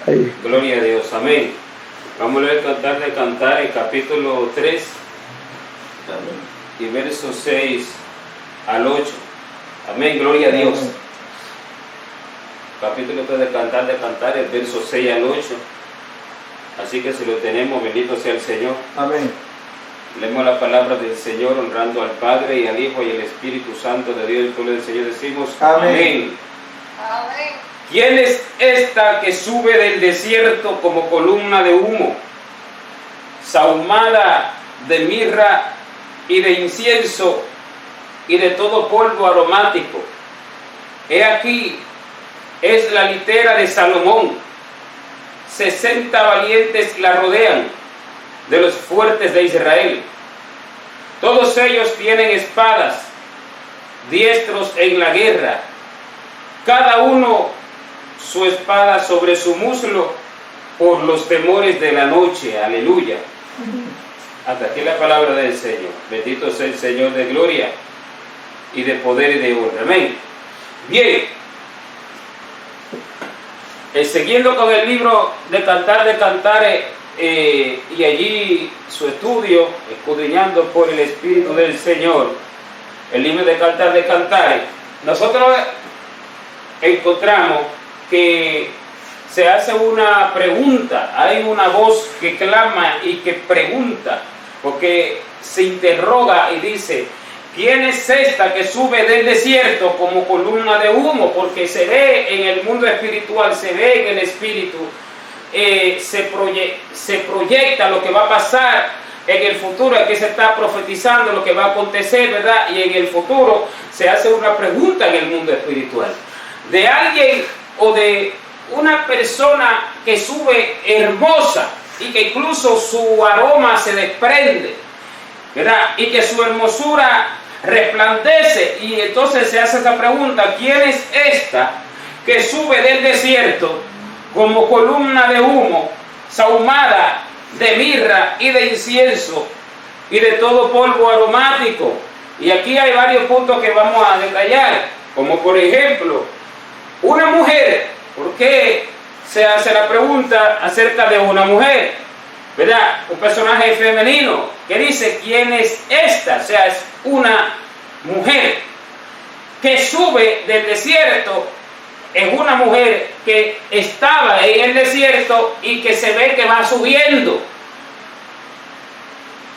Ahí. Gloria a Dios, amén. Vamos a leer Cantar de Cantares, capítulo 3, y versos 6 al 8. Amén, gloria a Dios. Amén. Capítulo 3 de Cantares, versos 6 al 8. Así que si lo tenemos, bendito sea el Señor. Amén. Leemos la palabra del Señor, honrando al Padre y al Hijo y al Espíritu Santo de Dios. El pueblo del Señor decimos Amén. Amén. ¿Quién es esta que sube del desierto como columna de humo, sahumada de mirra y de incienso y de todo polvo aromático? He aquí, es la litera de Salomón. 60 valientes la rodean, de los fuertes de Israel. Todos ellos tienen espadas, diestros en la guerra, cada uno su espada sobre su muslo, por los temores de la noche. Aleluya. Hasta aquí la palabra del Señor. Bendito sea el Señor de gloria y de poder y de honra. Amén. Bien. Siguiendo con el libro de Cantar de Cantares, y allí su estudio, escudriñando por el Espíritu del Señor, el libro de Cantar de Cantares, nosotros encontramos que se hace una pregunta, hay una voz que clama y que pregunta, porque se interroga y dice: ¿quién es esta que sube del desierto como columna de humo? Porque se ve en el mundo espiritual, se ve en el espíritu, se proyecta lo que va a pasar en el futuro. Aquí se está profetizando lo que va a acontecer, ¿verdad? Y en el futuro se hace una pregunta en el mundo espiritual de alguien o de una persona que sube hermosa y que incluso su aroma se desprende, ¿verdad? Y que su hermosura resplandece. Y entonces se hace esa pregunta: ¿quién es esta que sube del desierto como columna de humo, sahumada de mirra y de incienso y de todo polvo aromático? Y aquí hay varios puntos que vamos a detallar, como por ejemplo, una mujer. ¿Por qué se hace la pregunta acerca de una mujer? ¿Verdad? Un personaje femenino que dice: ¿quién es esta? O sea, es una mujer que sube del desierto. Es una mujer que estaba en el desierto y que se ve que va subiendo.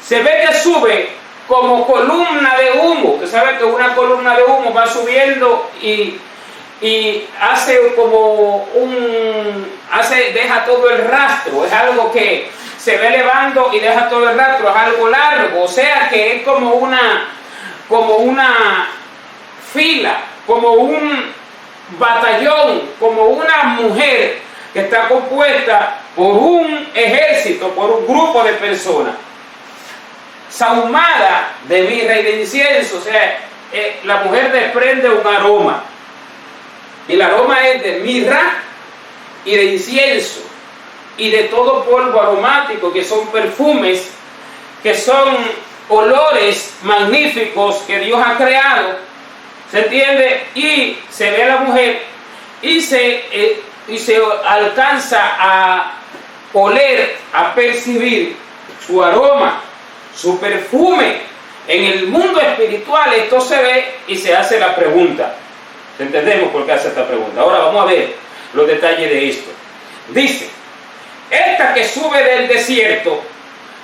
Se ve que sube como columna de humo. Usted sabe que una columna de humo va subiendo y hace como deja todo el rastro. Es algo que se ve elevando y deja todo el rastro. Es algo largo. O sea que es como una fila, como un batallón, como una mujer que está compuesta por un ejército, por un grupo de personas, sahumada de mirra y de incienso. O sea, la mujer desprende un aroma, y el aroma es de mirra y de incienso y de todo polvo aromático, que son perfumes, que son olores magníficos que Dios ha creado. ¿Se entiende? Y se ve a la mujer y se alcanza a oler, a percibir su aroma, su perfume. En el mundo espiritual esto se ve y se hace la pregunta. ¿Entendemos por qué hace esta pregunta? Ahora vamos a ver los detalles de esto. Dice: esta que sube del desierto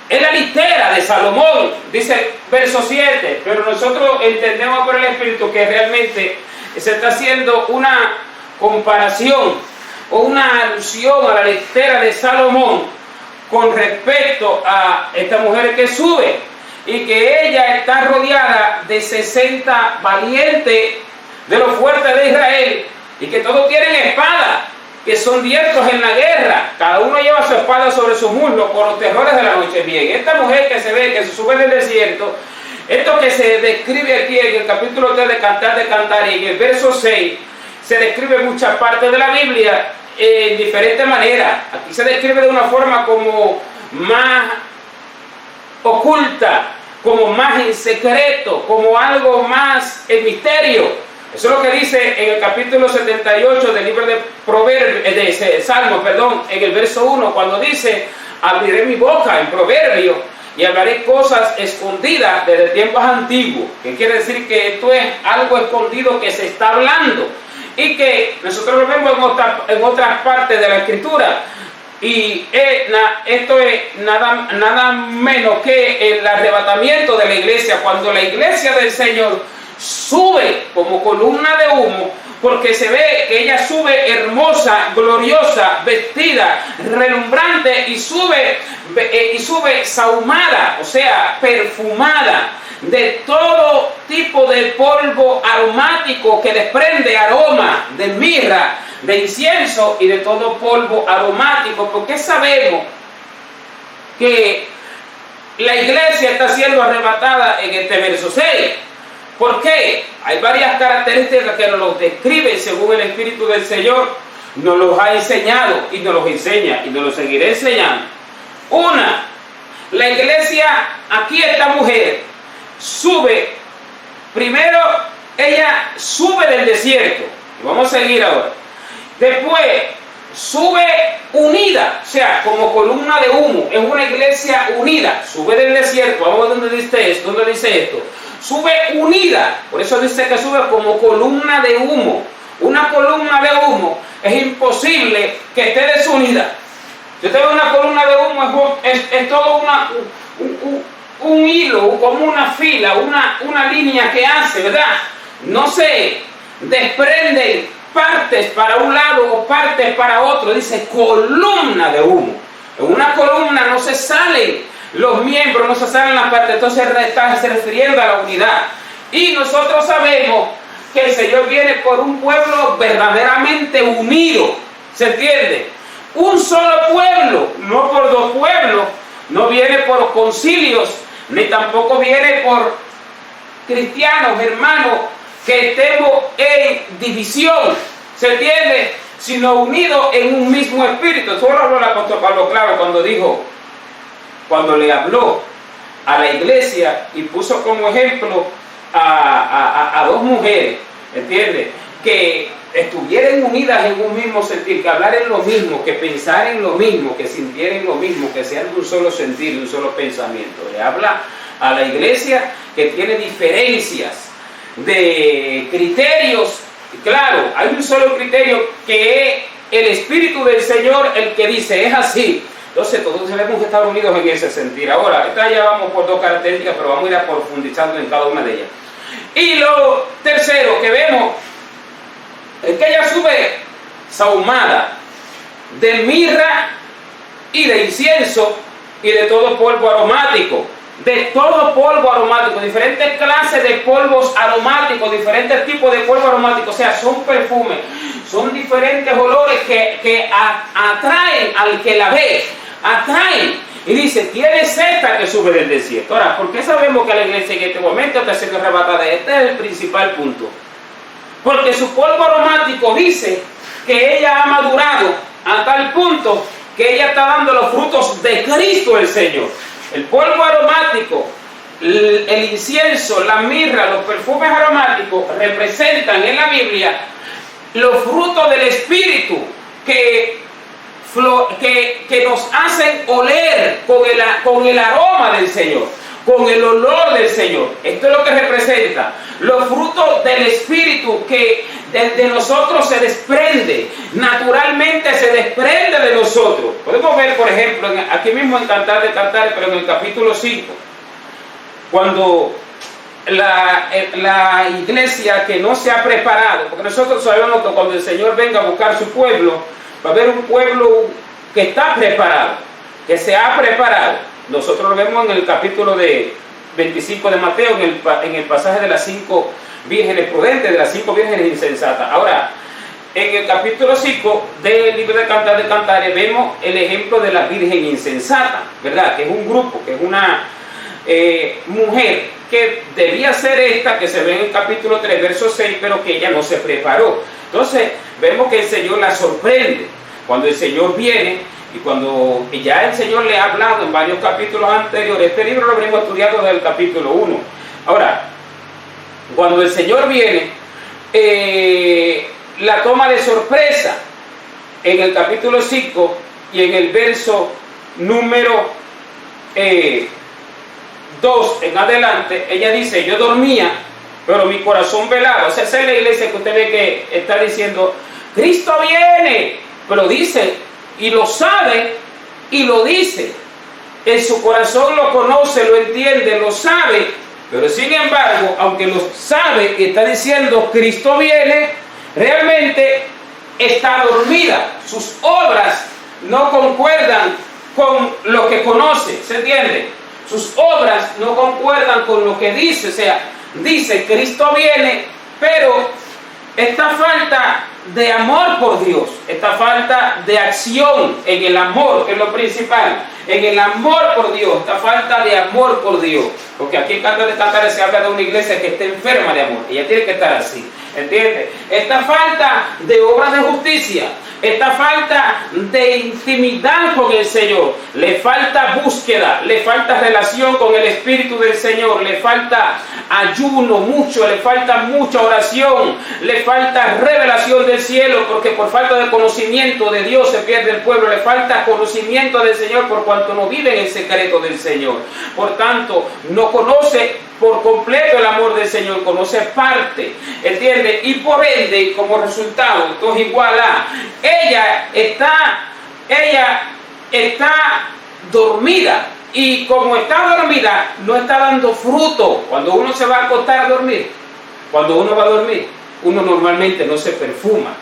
es la litera de Salomón, dice el verso 7, pero nosotros entendemos por el Espíritu que realmente se está haciendo una comparación o una alusión a la litera de Salomón con respecto a esta mujer que sube, y que ella está rodeada de 60 valientes de los fuertes de Israel, y que todos tienen espada, que son diestros en la guerra. Cada uno lleva su espada sobre su muslo por los terrores de la noche. Bien, esta mujer que se ve, que se sube del desierto, esto que se describe aquí en el capítulo 3 de Cantar de Cantares, y en el verso 6, se describe muchas partes de la Biblia en diferentes maneras. Aquí se describe de una forma como más oculta, como más en secreto, como algo más en misterio. Eso es lo que dice en el capítulo 78 del libro de Proverbios, de Salmos, perdón, en el verso 1, cuando dice: abriré mi boca en proverbio y hablaré cosas escondidas desde tiempos antiguos. ¿Qué quiere decir? Que esto es algo escondido que se está hablando y que nosotros lo vemos en otras partes de la Escritura. Y esto es nada menos que el arrebatamiento de la iglesia, cuando la iglesia del Señor sube como columna de humo, porque se ve que ella sube hermosa, gloriosa, vestida, relumbrante, y sube sahumada, o sea, perfumada de todo tipo de polvo aromático que desprende aroma de mirra, de incienso y de todo polvo aromático, porque sabemos que la iglesia está siendo arrebatada en este verso 6. ¿Por qué? Hay varias características que nos los describen según el Espíritu del Señor nos los ha enseñado y nos los enseña y nos los seguirá enseñando. Una, la iglesia, aquí esta mujer sube, primero ella sube del desierto, y vamos a seguir ahora. Después sube unida, o sea, como columna de humo, es una iglesia unida, sube del desierto. Vamos a ver dónde dice esto, sube unida, por eso dice que sube como columna de humo. Una columna de humo es imposible que esté desunida. Si usted ve una columna de humo, es todo un hilo, como una fila, una línea que hace, ¿verdad? No se desprenden partes para un lado o partes para otro, dice columna de humo. En una columna no se salen los miembros, no se salen las partes, entonces está refiriendo a la unidad. Y nosotros sabemos que el Señor viene por un pueblo verdaderamente unido, ¿se entiende? Un solo pueblo, no por dos pueblos, no viene por concilios, ni tampoco viene por cristianos, hermanos, que estemos en división, ¿se entiende? Sino unidos en un mismo espíritu. Eso lo habló el apóstol Pablo claro cuando le habló a la iglesia y puso como ejemplo a dos mujeres, ¿entiende? Que estuvieran unidas en un mismo sentir, que hablaran lo mismo, que pensaran lo mismo, que sintieran lo mismo, que sean de un solo sentir, un solo pensamiento. Le habla a la iglesia que tiene diferencias de criterios. Claro, hay un solo criterio, que es el Espíritu del Señor el que dice, es así. Entonces todos debemos estar unidos en ese sentir. Ahora, esta ya vamos por dos características, pero vamos a ir profundizando en cada una de ellas. Y lo tercero que vemos es que ella sube sahumada de mirra y de incienso y de todo polvo aromático. De todo polvo aromático, diferentes clases de polvos aromáticos, diferentes tipos de polvo aromático, o sea, son perfumes, son diferentes olores que atraen al que la ve, atraen. Y dice, ¿quién es esta que sube del desierto? Ahora, ¿por qué sabemos que la iglesia en este momento está siendo arrebatada? Este es el principal punto. Porque su polvo aromático dice que ella ha madurado a tal punto que ella está dando los frutos de Cristo el Señor. El polvo aromático, el incienso, la mirra, los perfumes aromáticos representan en la Biblia los frutos del Espíritu que nos hacen oler con el aroma del Señor, con el olor del Señor. Esto es lo que representa los frutos del Espíritu que de nosotros se desprende, naturalmente se desprende de nosotros. Podemos ver, por ejemplo, aquí mismo en Cantar de Cantares, pero en el capítulo 5, cuando la iglesia que no se ha preparado, porque nosotros sabemos que cuando el Señor venga a buscar su pueblo, va a haber un pueblo que está preparado, que se ha preparado. Nosotros lo vemos en el capítulo 25 de Mateo, en el pasaje de las 5 vírgenes prudentes, de las 5 vírgenes insensatas. Ahora, en el capítulo 5 del libro de Cantar de Cantares vemos el ejemplo de la virgen insensata, ¿verdad? Que es un grupo, que es una mujer que debía ser esta, que se ve en el capítulo 3, verso 6, pero que ella no se preparó. Entonces, vemos que el Señor la sorprende. Cuando el Señor viene, y cuando ya el Señor le ha hablado en varios capítulos anteriores, este libro lo habremos estudiado desde el capítulo 1. Ahora, cuando el Señor viene, la toma de sorpresa en el capítulo 5 y en el verso número 2 en adelante. Ella dice: yo dormía, pero mi corazón velaba. O sea, esa es la iglesia que usted ve que está diciendo: Cristo viene, pero dice, y lo sabe, y lo dice. En su corazón lo conoce, lo entiende, lo sabe, pero sin embargo, aunque lo sabe y está diciendo Cristo viene, realmente está dormida. Sus obras no concuerdan con lo que conoce, ¿se entiende? Sus obras no concuerdan con lo que dice. O sea, dice Cristo viene, pero esta falta de amor por Dios, esta falta de acción en el amor, que es lo principal, en el amor por Dios, esta falta de amor por Dios, porque aquí en Canto de Cantares se habla de una iglesia que está enferma de amor, ella tiene que estar así, ¿entiende? Esta falta de obras de justicia, esta falta de intimidad con el Señor, le falta búsqueda, le falta relación con el Espíritu del Señor, le falta ayuno mucho, le falta mucha oración, le falta revelación del cielo, porque por falta de conocimiento de Dios se pierde el pueblo, le falta conocimiento del Señor por cuanto no vive en el secreto del Señor. Por tanto, no conoce por completo el amor del Señor, conoce parte, ¿entiende? Y por ende, como resultado, entonces igual a ella está dormida, y como está dormida, no está dando fruto. Cuando uno se va a acostar a dormir, cuando uno va a dormir, uno normalmente no se perfuma.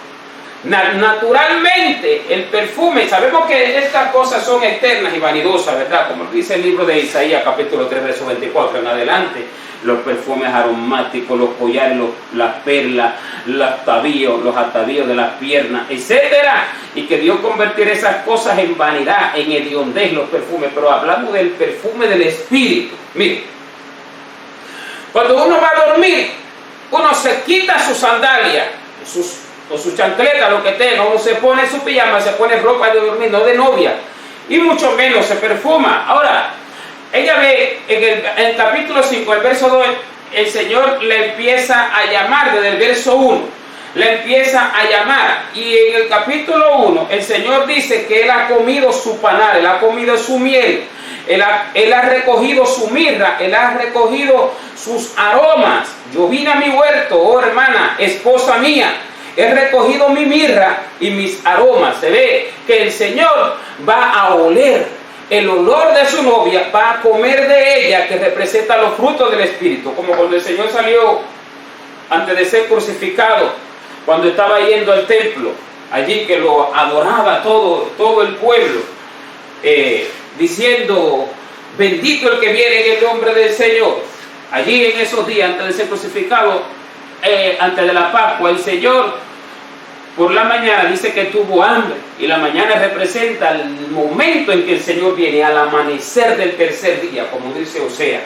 Naturalmente, el perfume, sabemos que estas cosas son externas y vanidosas, ¿verdad? Como dice el libro de Isaías, capítulo 3, verso 24 en adelante. Los perfumes aromáticos, los collares, las perlas, los atavíos de las piernas, etcétera, y que Dios convertirá esas cosas en vanidad, en hediondez, los perfumes. Pero hablamos del perfume del Espíritu. Mire, cuando uno va a dormir, uno se quita sus sandalias, o sus chancletas, lo que tenga, uno se pone su pijama, se pone ropa de dormir, no de novia, y mucho menos se perfuma. Ahora, ella ve en el capítulo 5, el verso 2, el Señor le empieza a llamar desde el verso 1, le empieza a llamar, y en el capítulo 1 el Señor dice que Él ha comido su panal, Él ha comido su miel, Él ha recogido su mirra, Él ha recogido sus aromas. Yo vine a mi huerto, oh hermana, esposa mía, he recogido mi mirra y mis aromas. Se ve que el Señor va a oler el olor de su novia, va a comer de ella, que representa los frutos del Espíritu. Como cuando el Señor salió antes de ser crucificado, cuando estaba yendo al templo, allí que lo adoraba todo el pueblo, diciendo: bendito el que viene en el nombre del Señor. Allí en esos días, antes de ser crucificado, antes de la Pascua, el Señor por la mañana dice que tuvo hambre, y la mañana representa el momento en que el Señor viene, al amanecer del tercer día, como dice Osea,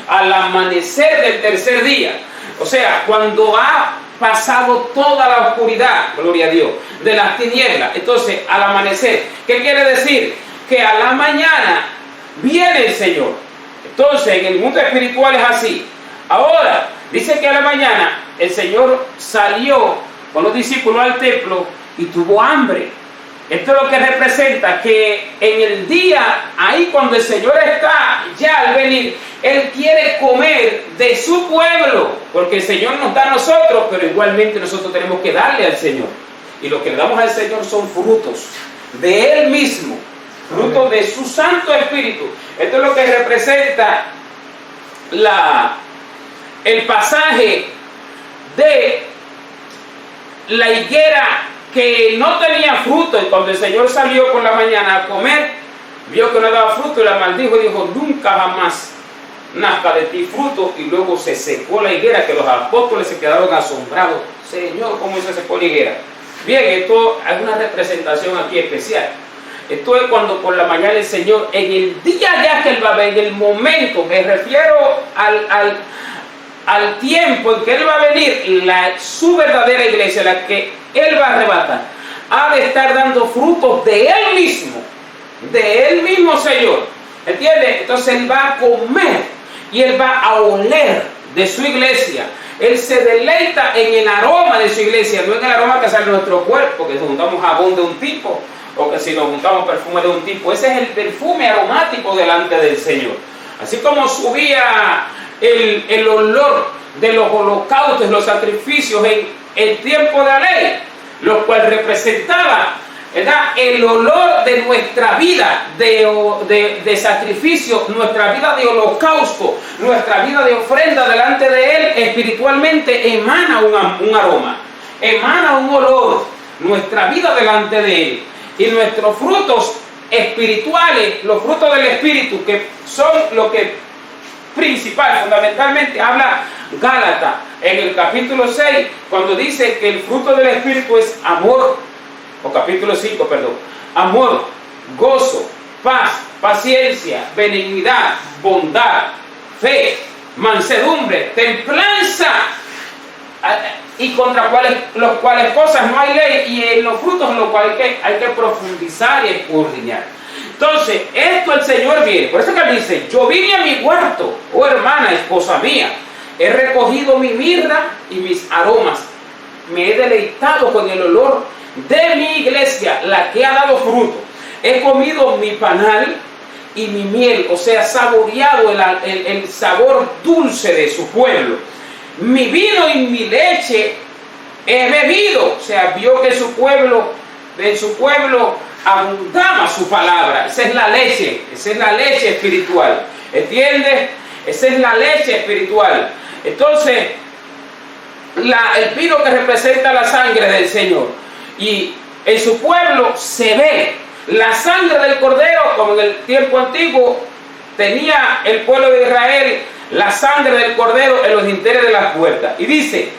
al amanecer del tercer día. O sea, cuando ha pasado toda la oscuridad, gloria a Dios, de las tinieblas, entonces al amanecer. ¿Qué quiere decir? Que a la mañana viene el Señor. Entonces en el mundo espiritual es así. Ahora, dice que a la mañana el Señor salió con los discípulos al templo y tuvo hambre. Esto es lo que representa que en el día, ahí cuando el Señor está ya al venir, Él quiere comer de su pueblo, porque el Señor nos da a nosotros, pero igualmente nosotros tenemos que darle al Señor. Y lo que le damos al Señor son frutos de Él mismo, frutos de su Santo Espíritu. Esto es lo que representa el pasaje de la higuera que no tenía fruto, y cuando el Señor salió por la mañana a comer, vio que no daba fruto y la maldijo y dijo: nunca jamás nazca de ti fruto. Y luego se secó la higuera, que los apóstoles se quedaron asombrados. Señor, ¿cómo se secó la higuera? Bien, esto hay una representación aquí especial. Esto es cuando por la mañana el Señor, en el día ya que Él va a venir, en el momento, me refiero al tiempo en que Él va a venir, su verdadera iglesia, la que Él va a arrebatar, ha de estar dando frutos de Él mismo, Señor. ¿Entiendes? Entonces Él va a comer y Él va a oler de su iglesia. Él se deleita en el aroma de su iglesia, no en el aroma que sale de nuestro cuerpo, que si juntamos jabón de un tipo, o que si nos juntamos perfume de un tipo. Ese es el perfume aromático delante del Señor. Así como subía el olor de los holocaustos, los sacrificios en el tiempo de la ley, lo cual representaba, ¿verdad?, el olor de nuestra vida de sacrificio, nuestra vida de holocausto, nuestra vida de ofrenda delante de Él, espiritualmente emana un aroma, emana un olor, nuestra vida delante de Él. Y nuestros frutos espirituales, los frutos del Espíritu, que son lo que principal, fundamentalmente habla Gálatas en el capítulo 6, cuando dice que el fruto del Espíritu es amor, o capítulo 5, perdón, amor, gozo, paz, paciencia, benignidad, bondad, fe, mansedumbre, templanza, y contra los cuales cosas no hay ley, y en los frutos en los cuales hay que profundizar y escudriñar. Entonces, esto el Señor viene. Por eso que Él dice: yo vine a mi huerto, oh hermana, esposa mía, he recogido mi mirra y mis aromas, me he deleitado con el olor de mi iglesia, la que ha dado fruto. He comido mi panal y mi miel, o sea, saboreado el sabor dulce de su pueblo. Mi vino y mi leche he bebido, o sea, vio que en su pueblo abundaba su palabra. Esa es la leche espiritual, ¿entiendes? Esa es la leche espiritual. Entonces, el vino que representa la sangre del Señor, y en su pueblo se ve la sangre del cordero, como en el tiempo antiguo tenía el pueblo de Israel la sangre del cordero en los dinteles de las puertas. Y dice,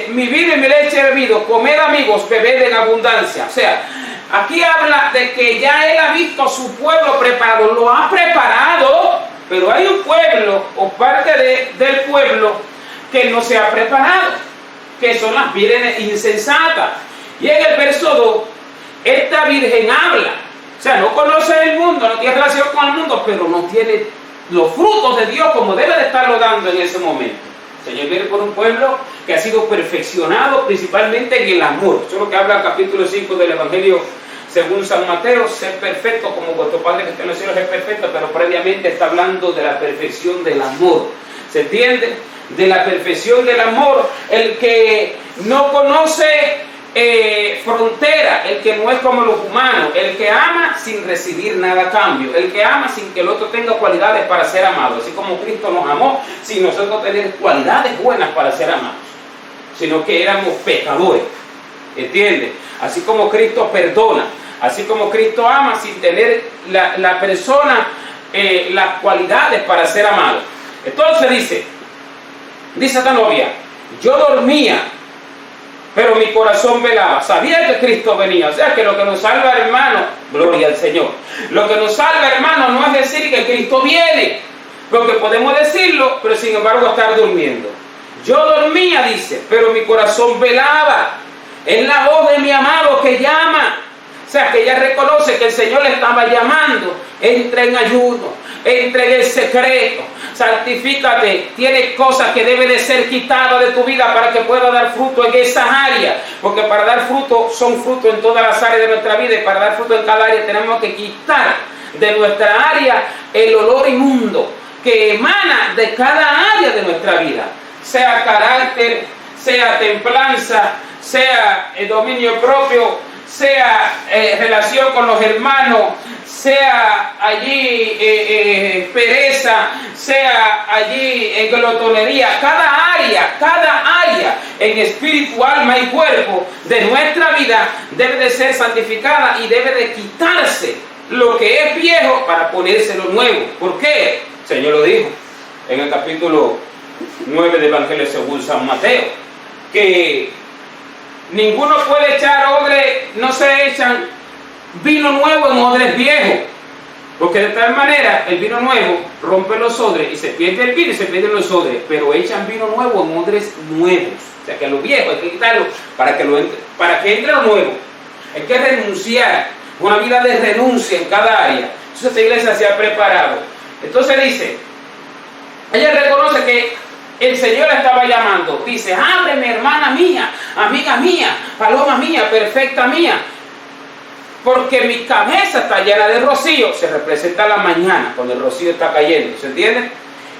mi vino y mi leche he bebido, comed amigos, bebed en abundancia. O sea, aquí habla de que ya Él ha visto a su pueblo preparado, lo ha preparado, pero hay un pueblo o parte del pueblo que no se ha preparado, que son las vírgenes insensatas. Y en el verso 2, esta virgen habla, o sea, no conoce el mundo, no tiene relación con el mundo, pero no tiene los frutos de Dios como debe de estarlo dando en ese momento. El Señor viene por un pueblo que ha sido perfeccionado principalmente en el amor. Eso es lo que habla el capítulo 5 del Evangelio según San Mateo: ser perfecto como vuestro Padre que está en los cielos es perfecto. Pero previamente está hablando de la perfección del amor. ¿Se entiende? De la perfección del amor. El que no conoce frontera, el que no es como los humanos, el que ama sin recibir nada a cambio, el que ama sin que el otro tenga cualidades para ser amado, así como Cristo nos amó sin nosotros tener cualidades buenas para ser amados, sino que éramos pecadores, ¿entiendes? Así como Cristo perdona, así como Cristo ama sin tener la persona las cualidades para ser amado. Entonces dice esta novia: yo dormía, pero mi corazón velaba. Sabía que Cristo venía. O sea, que lo que nos salva, hermano, gloria al Señor, lo que nos salva, hermano, no es decir que Cristo viene, porque podemos decirlo, pero sin embargo estar durmiendo. Yo dormía, dice, pero mi corazón velaba. Es la voz de mi amado que llama. O sea, que ella reconoce que el Señor le estaba llamando. Entra en ayuno, entra en el secreto, santifícate. Tienes cosas que deben de ser quitadas de tu vida para que pueda dar fruto en esas áreas, porque para dar fruto, son frutos en todas las áreas de nuestra vida, y para dar fruto en cada área tenemos que quitar de nuestra área el olor inmundo que emana de cada área de nuestra vida, sea carácter, sea templanza, sea el dominio propio, sea relación con los hermanos, sea allí pereza, sea allí glotonería. Cada área en espíritu, alma y cuerpo de nuestra vida debe de ser santificada y debe de quitarse lo que es viejo para ponerse lo nuevo. ¿Por qué? El Señor lo dijo en el capítulo 9 del Evangelio según San Mateo, que ninguno puede echar odre, no se echan vino nuevo en odres viejos, porque de tal manera el vino nuevo rompe los odres y se pierde el vino y se pierden los odres, pero echan vino nuevo en odres nuevos. O sea que lo viejo hay que quitarlo para que entre lo nuevo. Hay que renunciar, una vida de renuncia en cada área. Entonces esta iglesia se ha preparado. Entonces dice, Ella reconoce que el Señor la estaba llamando. Dice, ábreme, hermana mía, amiga mía, paloma mía, perfecta mía, porque mi cabeza está llena de rocío. Se representa la mañana, cuando el rocío está cayendo, ¿se entiende?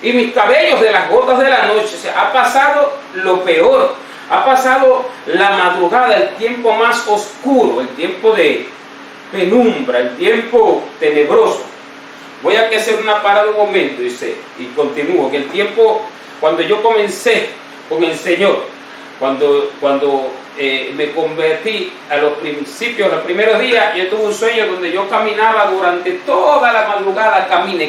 Y mis cabellos de las gotas de la noche. O sea, ha pasado lo peor, ha pasado la madrugada, el tiempo más oscuro, el tiempo de penumbra, el tiempo tenebroso. Voy a hacer una parada un momento, dice, y continúo, que el tiempo, cuando yo comencé con el Señor, cuando me convertí a los principios, los primeros días, yo tuve un sueño donde yo caminaba durante toda la madrugada, camina.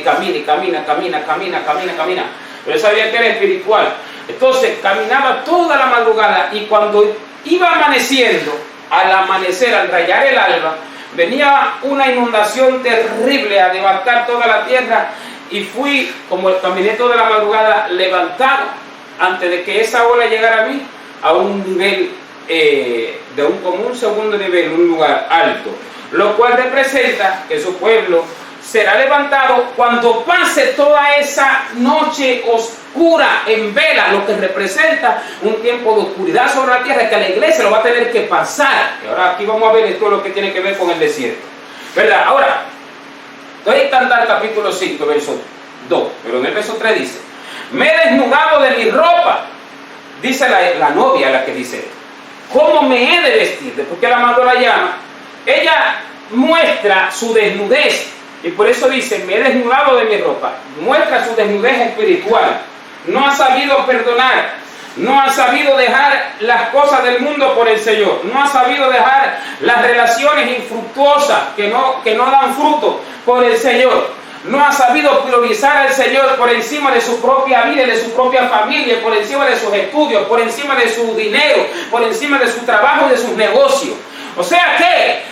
Pero yo sabía que era espiritual. Entonces caminaba toda la madrugada y cuando iba amaneciendo, al amanecer, al rayar el alba, venía una inundación terrible a devastar toda la tierra y fui, como caminé toda la madrugada, levantado antes de que esa ola llegara a mí a un nivel como un segundo nivel, un lugar alto, lo cual representa que su pueblo será levantado cuando pase toda esa noche oscura en vela, lo que representa un tiempo de oscuridad sobre la tierra, que la iglesia lo va a tener que pasar. Y ahora aquí vamos a ver todo lo que tiene que ver con el desierto, ¿verdad? Ahora, voy a Cantar capítulo 5, verso 2, pero en el verso 3 dice, me he desnudado de mi ropa, dice la novia, la que dice, ¿cómo me he de vestir? Después que el amado la llama, ella muestra su desnudez. Y por eso dice, me he desnudado de mi ropa. Muestra su desnudez espiritual. No ha sabido perdonar. No ha sabido dejar las cosas del mundo por el Señor. No ha sabido dejar las relaciones infructuosas que no dan fruto por el Señor. No ha sabido priorizar al Señor por encima de su propia vida y de su propia familia, por encima de sus estudios, por encima de su dinero, por encima de su trabajo y de sus negocios. O sea que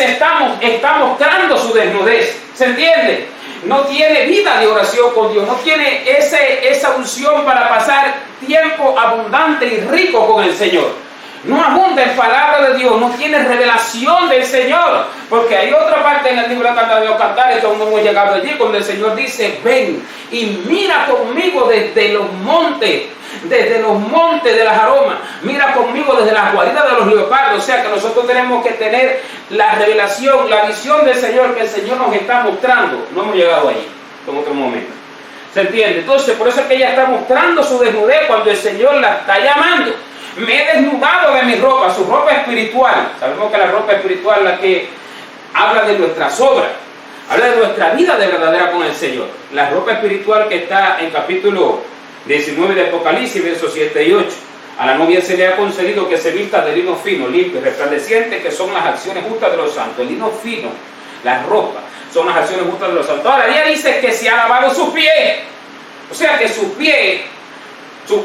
está mostrando su desnudez. ¿Se entiende? No tiene vida de oración con Dios, no tiene esa unción para pasar tiempo abundante y rico con el Señor. No abunda en palabra de Dios, no tiene revelación del Señor. Porque hay otra parte en el libro de los Cantares, donde hemos llegado allí, donde el Señor dice, ven y mira conmigo desde los montes de las aromas, mira conmigo desde las guaridas de los leopardos. O sea que nosotros tenemos que tener la revelación, la visión del Señor, que el Señor nos está mostrando. No hemos llegado allí, en otro momento. ¿Se entiende? Entonces, por eso es que ella está mostrando su desnudez cuando el Señor la está llamando. Me he desnudado de mi ropa, su ropa espiritual. Sabemos que la ropa espiritual es la que habla de nuestras obras, habla de nuestra vida de verdadera con el Señor. La ropa espiritual que está en capítulo 19 de Apocalipsis, versos 7 y 8. A la novia se le ha concedido que se vista de lino fino, limpio y resplandeciente, que son las acciones justas de los santos. El lino fino, la ropa, son las acciones justas de los santos. Ahora, ella dice que se ha lavado sus pies. O sea que sus pies,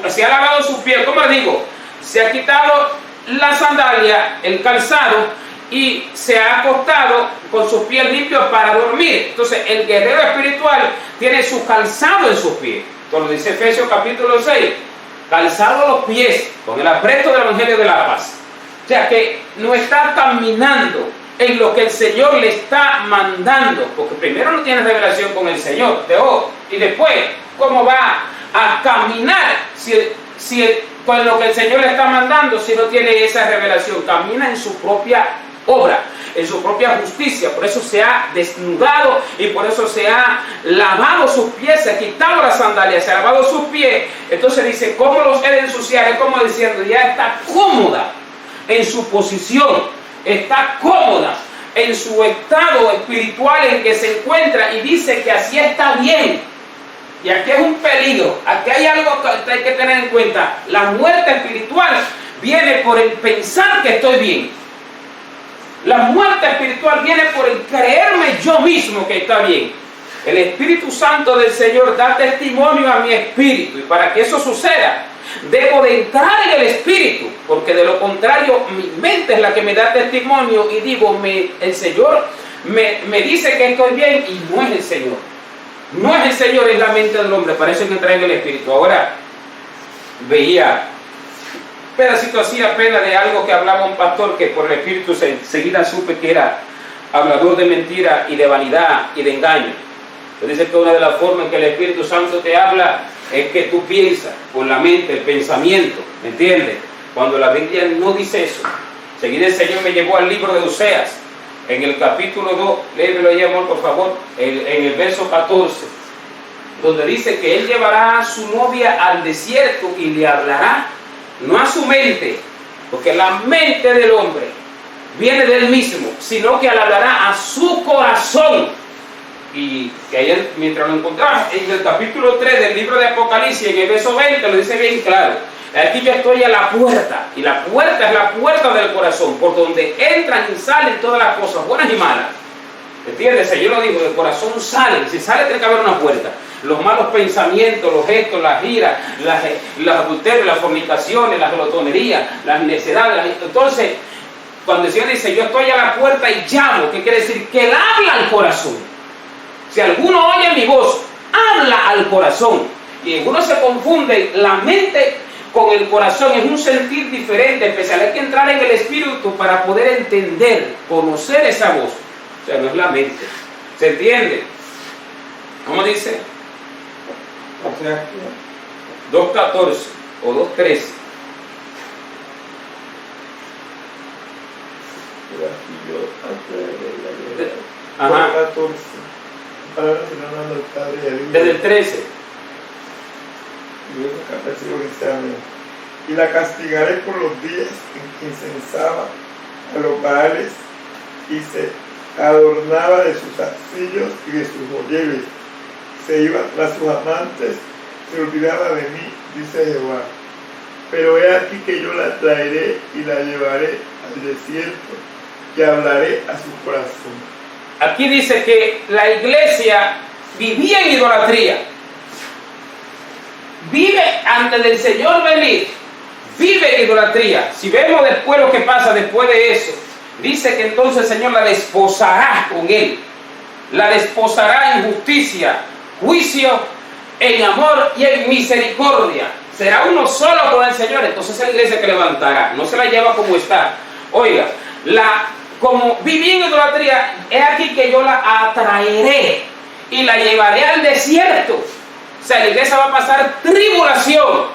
se ha lavado sus pies, ¿cómo le digo? Se ha quitado la sandalia, el calzado, y se ha acostado con sus pies limpios para dormir. Entonces, el guerrero espiritual tiene su calzado en sus pies. Como dice Efesios capítulo 6, calzado los pies con el apresto del Evangelio de la paz. O sea que no está caminando en lo que el Señor le está mandando, porque primero no tiene revelación con el Señor, y después, ¿cómo va a caminar con lo que el Señor le está mandando si no tiene esa revelación? Camina en su propia obra, en su propia justicia. Por eso se ha desnudado y por eso se ha lavado sus pies, se ha quitado las sandalias, se ha lavado sus pies. Entonces dice, ¿cómo los he de ensuciar? Es como diciendo, ya está cómoda en su posición, está cómoda en su estado espiritual en que se encuentra y dice que así está bien. Y aquí es un peligro, aquí hay algo que hay que tener en cuenta. La muerte espiritual viene por el pensar que estoy bien. La muerte espiritual viene por el creerme yo mismo que está bien. El Espíritu Santo del Señor da testimonio a mi espíritu, y para que eso suceda, debo de entrar en el Espíritu, porque de lo contrario mi mente es la que me da testimonio y digo, el Señor me dice que estoy bien, y no es el Señor. No es el Señor, es la mente del hombre. Para eso hay que entrar en el Espíritu. Ahora veía un pedacito así apenas de algo que hablaba un pastor, que por el Espíritu enseguida supe que era hablador de mentira y de vanidad y de engaño. Pero dice que una de las formas en que el Espíritu Santo te habla es que tú piensas con la mente, el pensamiento, ¿me entiendes? Cuando la Biblia no dice eso. Seguida el Señor me llevó al libro de Oseas, en el capítulo 2, léemelo ahí, amor, por favor, en el verso 14, donde dice que Él llevará a su novia al desierto y le hablará, no a su mente, porque la mente del hombre viene de Él mismo, sino que Él hablará a su corazón. Y que ayer, mientras lo encontramos en el capítulo 3 del libro de Apocalipsis, en el verso 20, lo dice bien claro: aquí yo estoy a la puerta, y la puerta es la puerta del corazón, por donde entran y salen todas las cosas buenas y malas. ¿Entiendes? El Señor lo dijo, del corazón salen, si sale tiene que haber una puerta. Los malos pensamientos, los gestos, las iras, los adulterios, las fornicaciones, las glotonerías, las necedades. Entonces, cuando el Señor dice, yo estoy a la puerta y llamo, ¿qué quiere decir? Que Él habla al corazón. Si alguno oye mi voz, habla al corazón. Y algunos se confunden la mente con el corazón, es un sentir diferente, especial. Hay que entrar en el espíritu para poder entender, conocer esa voz. O sea, no es la mente. ¿Se entiende? ¿Cómo dice? O sea, 2.14 o 2.13. Ajá. 14. Palabras que no hablan del Padre y del Hijo. Desde el 13. Y la castigaré por los días en que incensaba a los Baales y se adornaba de sus arcillos y de sus joyeles. Se iba tras sus amantes, se olvidaba de mí, dice Jehová. Pero he aquí que yo la traeré y la llevaré al desierto y hablaré a su corazón. Aquí dice que la iglesia vivía en idolatría. Vive antes del Señor venir. Vive en idolatría. Si vemos después lo que pasa después de eso, dice que entonces el Señor la desposará con Él. La desposará en justicia, juicio, en amor y en misericordia. Será uno solo con el Señor. Entonces es la iglesia que levantará. No se la lleva como está. Oiga, como viví en idolatría, es aquí que yo la atraeré y la llevaré al desierto. O sea, la iglesia va a pasar tribulación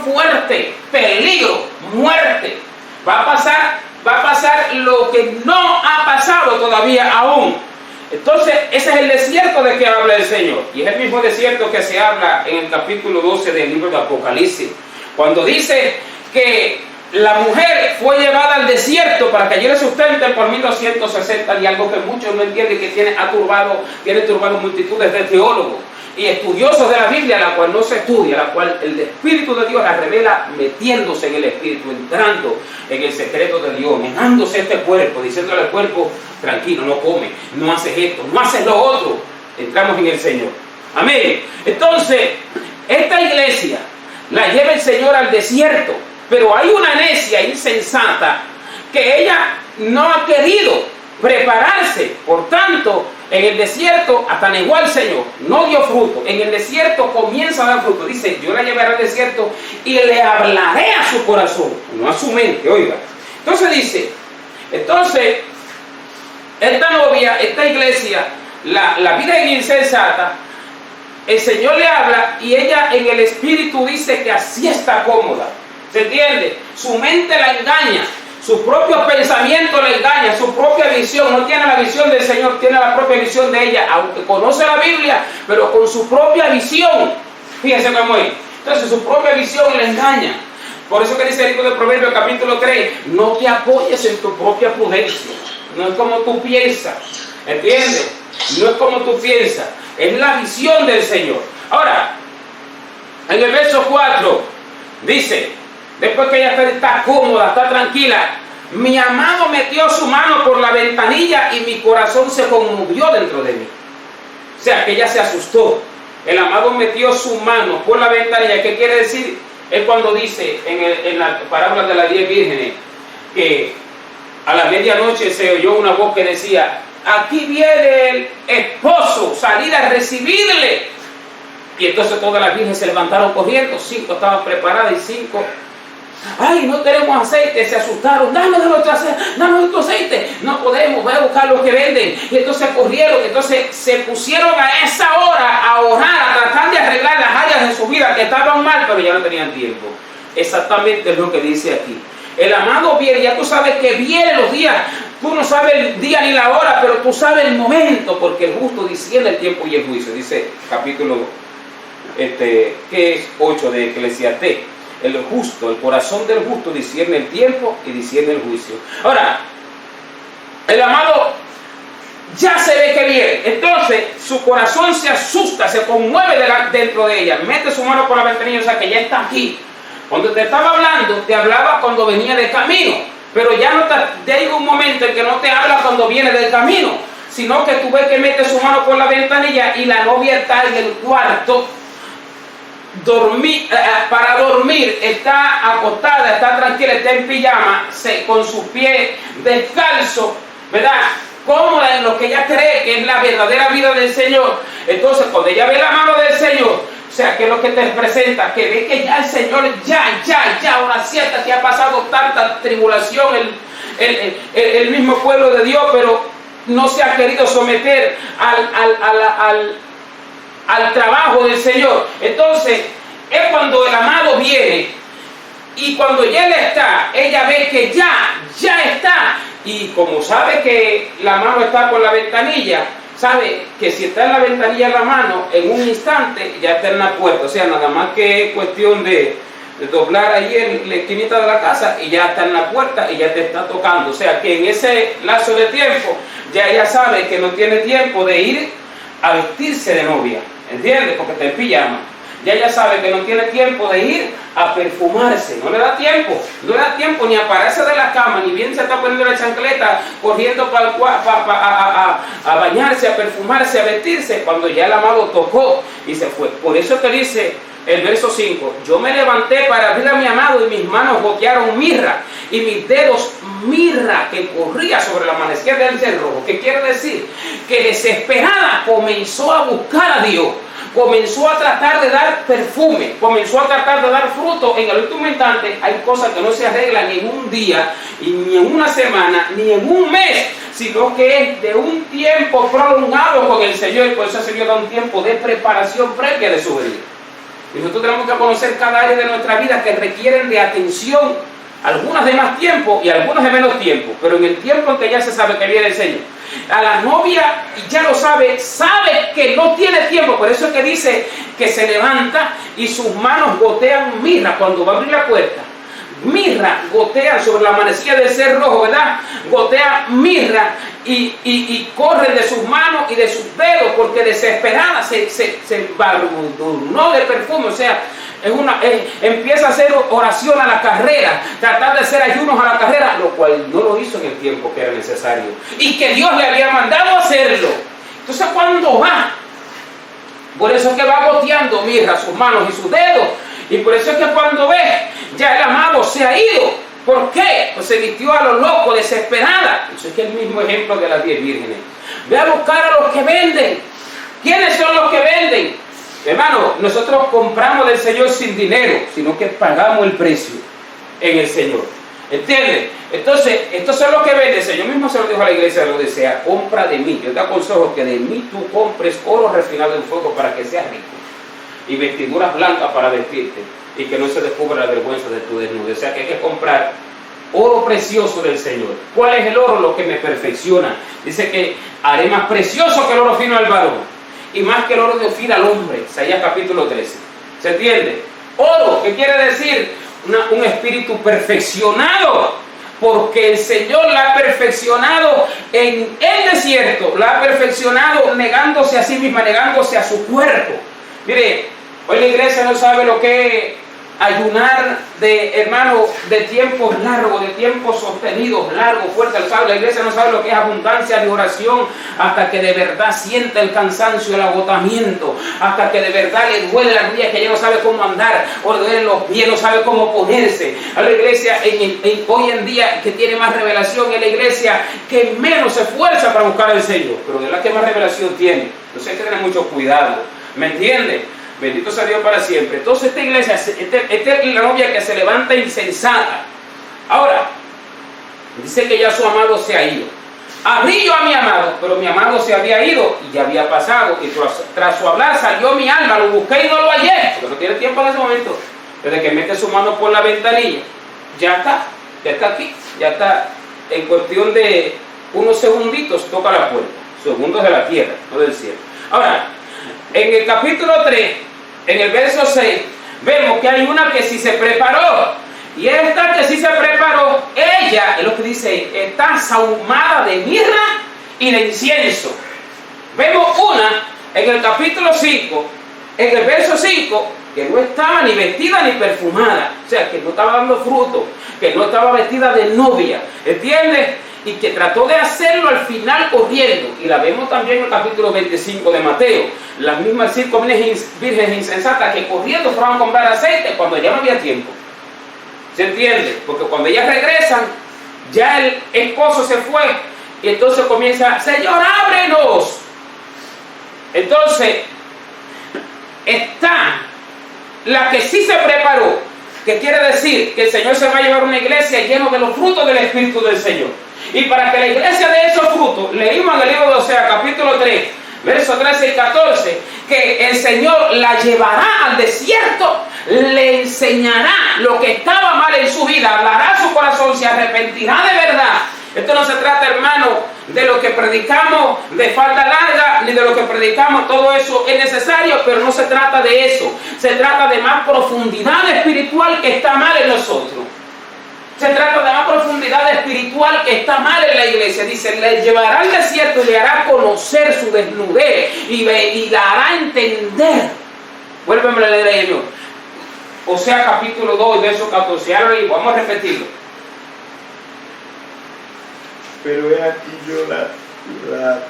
fuerte, peligro, muerte. Va a pasar lo que no ha pasado todavía aún. Entonces, ese es el desierto de que habla el Señor. Y es el mismo desierto que se habla en el capítulo 12 del libro de Apocalipsis. Cuando dice que la mujer fue llevada al desierto para que allí le sustenten por 1260 y algo que muchos no entienden, que tiene turbado multitudes de teólogos y estudiosos de la Biblia, la cual no se estudia, la cual el Espíritu de Dios la revela metiéndose en el Espíritu, entrando en el secreto de Dios, negándose este cuerpo, diciéndole al cuerpo, tranquilo, no come, no haces esto, no haces lo otro. Entramos en el Señor. Amén. Entonces, esta iglesia la lleva el Señor al desierto, pero hay una necia insensata que ella no ha querido prepararse. Por tanto, en el desierto hasta negó al Señor, no dio fruto. En el desierto comienza a dar fruto. Dice, yo la llevaré al desierto y le hablaré a su corazón, no a su mente, oiga. Entonces dice, esta novia, esta iglesia, la virgen insensata, el Señor le habla y ella en el espíritu dice que así está cómoda. ¿Se entiende? Su mente la engaña, su propio pensamiento la engaña, su propia visión. No tiene la visión del Señor, tiene la propia visión de ella, aunque conoce la Biblia, pero con su propia visión. Fíjense cómo es. Entonces su propia visión la engaña. Por eso que dice el libro de Proverbios capítulo 3, no te apoyes en tu propia prudencia. No es como tú piensas, ¿entiendes? No es como tú piensas, es la visión del Señor. Ahora, en el verso 4, dice, después que ella está cómoda, está tranquila, mi amado metió su mano por la ventanilla y mi corazón se conmovió dentro de mí. O sea, que ella se asustó. El amado metió su mano por la ventanilla. ¿Qué quiere decir? Es cuando dice en la parábola de las 10 vírgenes que a la medianoche se oyó una voz que decía, aquí viene el esposo, salir a recibirle. Y entonces todas las vírgenes se levantaron corriendo, 5 estaban preparadas y 5 Ay, no tenemos aceite, se asustaron, dame de nuestro aceite, no podemos, voy a buscar los que venden. Y entonces corrieron, entonces se pusieron a esa hora a orar, a tratar de arreglar las áreas de su vida que estaban mal, pero ya no tenían tiempo. Exactamente es lo que dice aquí. El amado viene, ya tú sabes que vienen los días, tú no sabes el día ni la hora, pero tú sabes el momento, porque el justo discierne el tiempo y el juicio, dice capítulo que es 8 de Eclesiastés. El justo, el corazón del justo discierne el tiempo y discierne el juicio. Ahora, el amado ya se ve que viene, entonces su corazón se asusta, se conmueve dentro de ella, mete su mano por la ventanilla, o sea que ya está aquí. Cuando te estaba hablando, te hablaba cuando venía de camino, pero ya no te llega un momento en que no te habla cuando viene del camino, sino que tú ves que mete su mano por la ventanilla y la novia está en el cuarto para dormir, está acostada, está tranquila, está en pijama, con sus pies descalzos, ¿verdad? Cómoda en lo que ella cree que es la verdadera vida del Señor. Entonces, cuando ella ve la mano del Señor, o sea, que es lo que te presenta, que ve que ya el Señor, ya, una cierta que ha pasado tanta tribulación, el mismo pueblo de Dios, pero no se ha querido someter al trabajo del Señor. Entonces es cuando el amado viene y cuando ya él está, ella ve que ya está, y como sabe que la mano está por la ventanilla, sabe que si está en la ventanilla la mano, en un instante ya está en la puerta, o sea, nada más que es cuestión de doblar ahí en la esquinita de la casa y ya está en la puerta y ya te está tocando, o sea que en ese lapso de tiempo ya ella sabe que no tiene tiempo de ir a vestirse de novia, ¿entiendes? Porque está en pijama. Ya ella sabe que no tiene tiempo de ir a perfumarse, no le da tiempo ni a pararse de la cama, ni bien se está poniendo la chancleta, corriendo a bañarse, a perfumarse, a vestirse, cuando ya el amado tocó y se fue. Por eso te dice el verso 5, yo me levanté para abrir a mi amado y mis manos gotearon mirra y mis dedos mirra que corría sobre la manecilla del cerrojo. ¿Qué quiere decir? Que desesperada comenzó a buscar a Dios, comenzó a tratar de dar perfume, comenzó a tratar de dar fruto. En el último instante hay cosas que no se arreglan ni en un día, ni en una semana, ni en un mes, sino que es de un tiempo prolongado con el Señor, y por eso el Señor da un tiempo de preparación previa de su venida. Y nosotros tenemos que conocer cada área de nuestra vida que requieren de atención, algunas de más tiempo y algunas de menos tiempo, pero en el tiempo en que ya se sabe que viene el Señor. A la novia ya lo sabe que no tiene tiempo, por eso es que dice que se levanta y sus manos gotean mirra cuando va a abrir la puerta. Mirra gotea sobre la manecilla del cerrojo, ¿verdad? Gotea mirra y corre de sus manos y de sus dedos, porque desesperada se embadurnó de perfume, o sea, empieza a hacer oración a la carrera, tratar de hacer ayunos a la carrera, lo cual no lo hizo en el tiempo que era necesario y que Dios le había mandado hacerlo. Entonces cuando va, por eso es que va goteando mirra sus manos y sus dedos, y por eso es que cuando ve, ya el amado se ha ido. ¿Por qué? Pues se vistió a lo loco, desesperada. Eso es que el mismo ejemplo de las 10 vírgenes. Ve a buscar a los que venden. ¿Quiénes son los que venden? Hermano, nosotros compramos del Señor sin dinero, sino que pagamos el precio en el Señor. ¿Entiendes? Entonces, estos son los que venden. El Señor mismo se lo dijo a la iglesia de Laodicea: compra de mí. Yo te aconsejo que de mí tú compres oro refinado en fuego para que seas rico, y vestiduras blancas para vestirte, y que no se descubra la vergüenza de tu desnudez. O sea que hay que comprar oro precioso del Señor. ¿Cuál es el oro? Lo que me perfecciona. Dice que haré más precioso que el oro fino al varón, y más que el oro de Ofir al hombre. Isaías capítulo 13. ¿Se entiende? Oro, ¿qué quiere decir? Un espíritu perfeccionado, porque el Señor la ha perfeccionado en el desierto, la ha perfeccionado negándose a sí misma, negándose a su cuerpo. Mire, hoy la iglesia no sabe lo que es ayunar de tiempos largos, de tiempos sostenidos, largos, fuertes. La iglesia no sabe lo que es abundancia de oración hasta que de verdad sienta el cansancio, el agotamiento, hasta que de verdad le duele la rodilla, que ya no sabe cómo andar, o le duelen los pies, no sabe cómo ponerse. A la iglesia hoy en día que tiene más revelación es la iglesia que menos se esfuerza para buscar al Señor, pero de la que más revelación tiene. Entonces hay que tener mucho cuidado. ¿Me entiende? Bendito sea Dios para siempre. Entonces esta iglesia, esta es la novia que se levanta insensata. Ahora, dice que ya su amado se ha ido. Abrí yo a mi amado, pero mi amado se había ido y ya había pasado. Y tras su hablar salió mi alma, lo busqué y no lo hallé, porque no tiene tiempo en ese momento. Desde que mete su mano por la ventanilla, ya está aquí, ya está. En cuestión de unos segunditos toca la puerta, segundos de la tierra, no del cielo. Ahora, en el capítulo 3, en el verso 6, vemos que hay una que sí se preparó. Y esta que sí se preparó, ella, es lo que dice, está sahumada de mirra y de incienso. Vemos una en el capítulo 5, en el verso 5, que no estaba ni vestida ni perfumada. O sea, que no estaba dando fruto, que no estaba vestida de novia. ¿Entiendes? Y que trató de hacerlo al final corriendo. Y la vemos también en el capítulo 25 de Mateo. Las mismas 5 vírgenes insensatas que corriendo fueron a comprar aceite cuando ya no había tiempo. ¿Se entiende? Porque cuando ellas regresan, ya el esposo se fue y entonces comienza, Señor, ábrenos. Entonces, está la que sí se preparó, que quiere decir que el Señor se va a llevar una iglesia llena de los frutos del Espíritu del Señor. Y para que la iglesia dé esos frutos, leímos en el libro de Oseas, capítulo 3, versos 13 y 14, que el Señor la llevará al desierto, le enseñará lo que estaba mal en su vida, hablará su corazón, se arrepentirá de verdad. Esto no se trata, hermano, de lo que predicamos de falda larga, ni de lo que predicamos, todo eso es necesario, pero no se trata de eso. Se trata de más profundidad espiritual que está mal en nosotros. Se trata de más profundidad espiritual que está mal en la iglesia. Dice, le llevará al desierto y le hará conocer su desnudez y la hará entender. Vuélveme a leer ahí, o sea, capítulo 2, verso 14. Ahora vamos a repetirlo. Pero he aquí yo la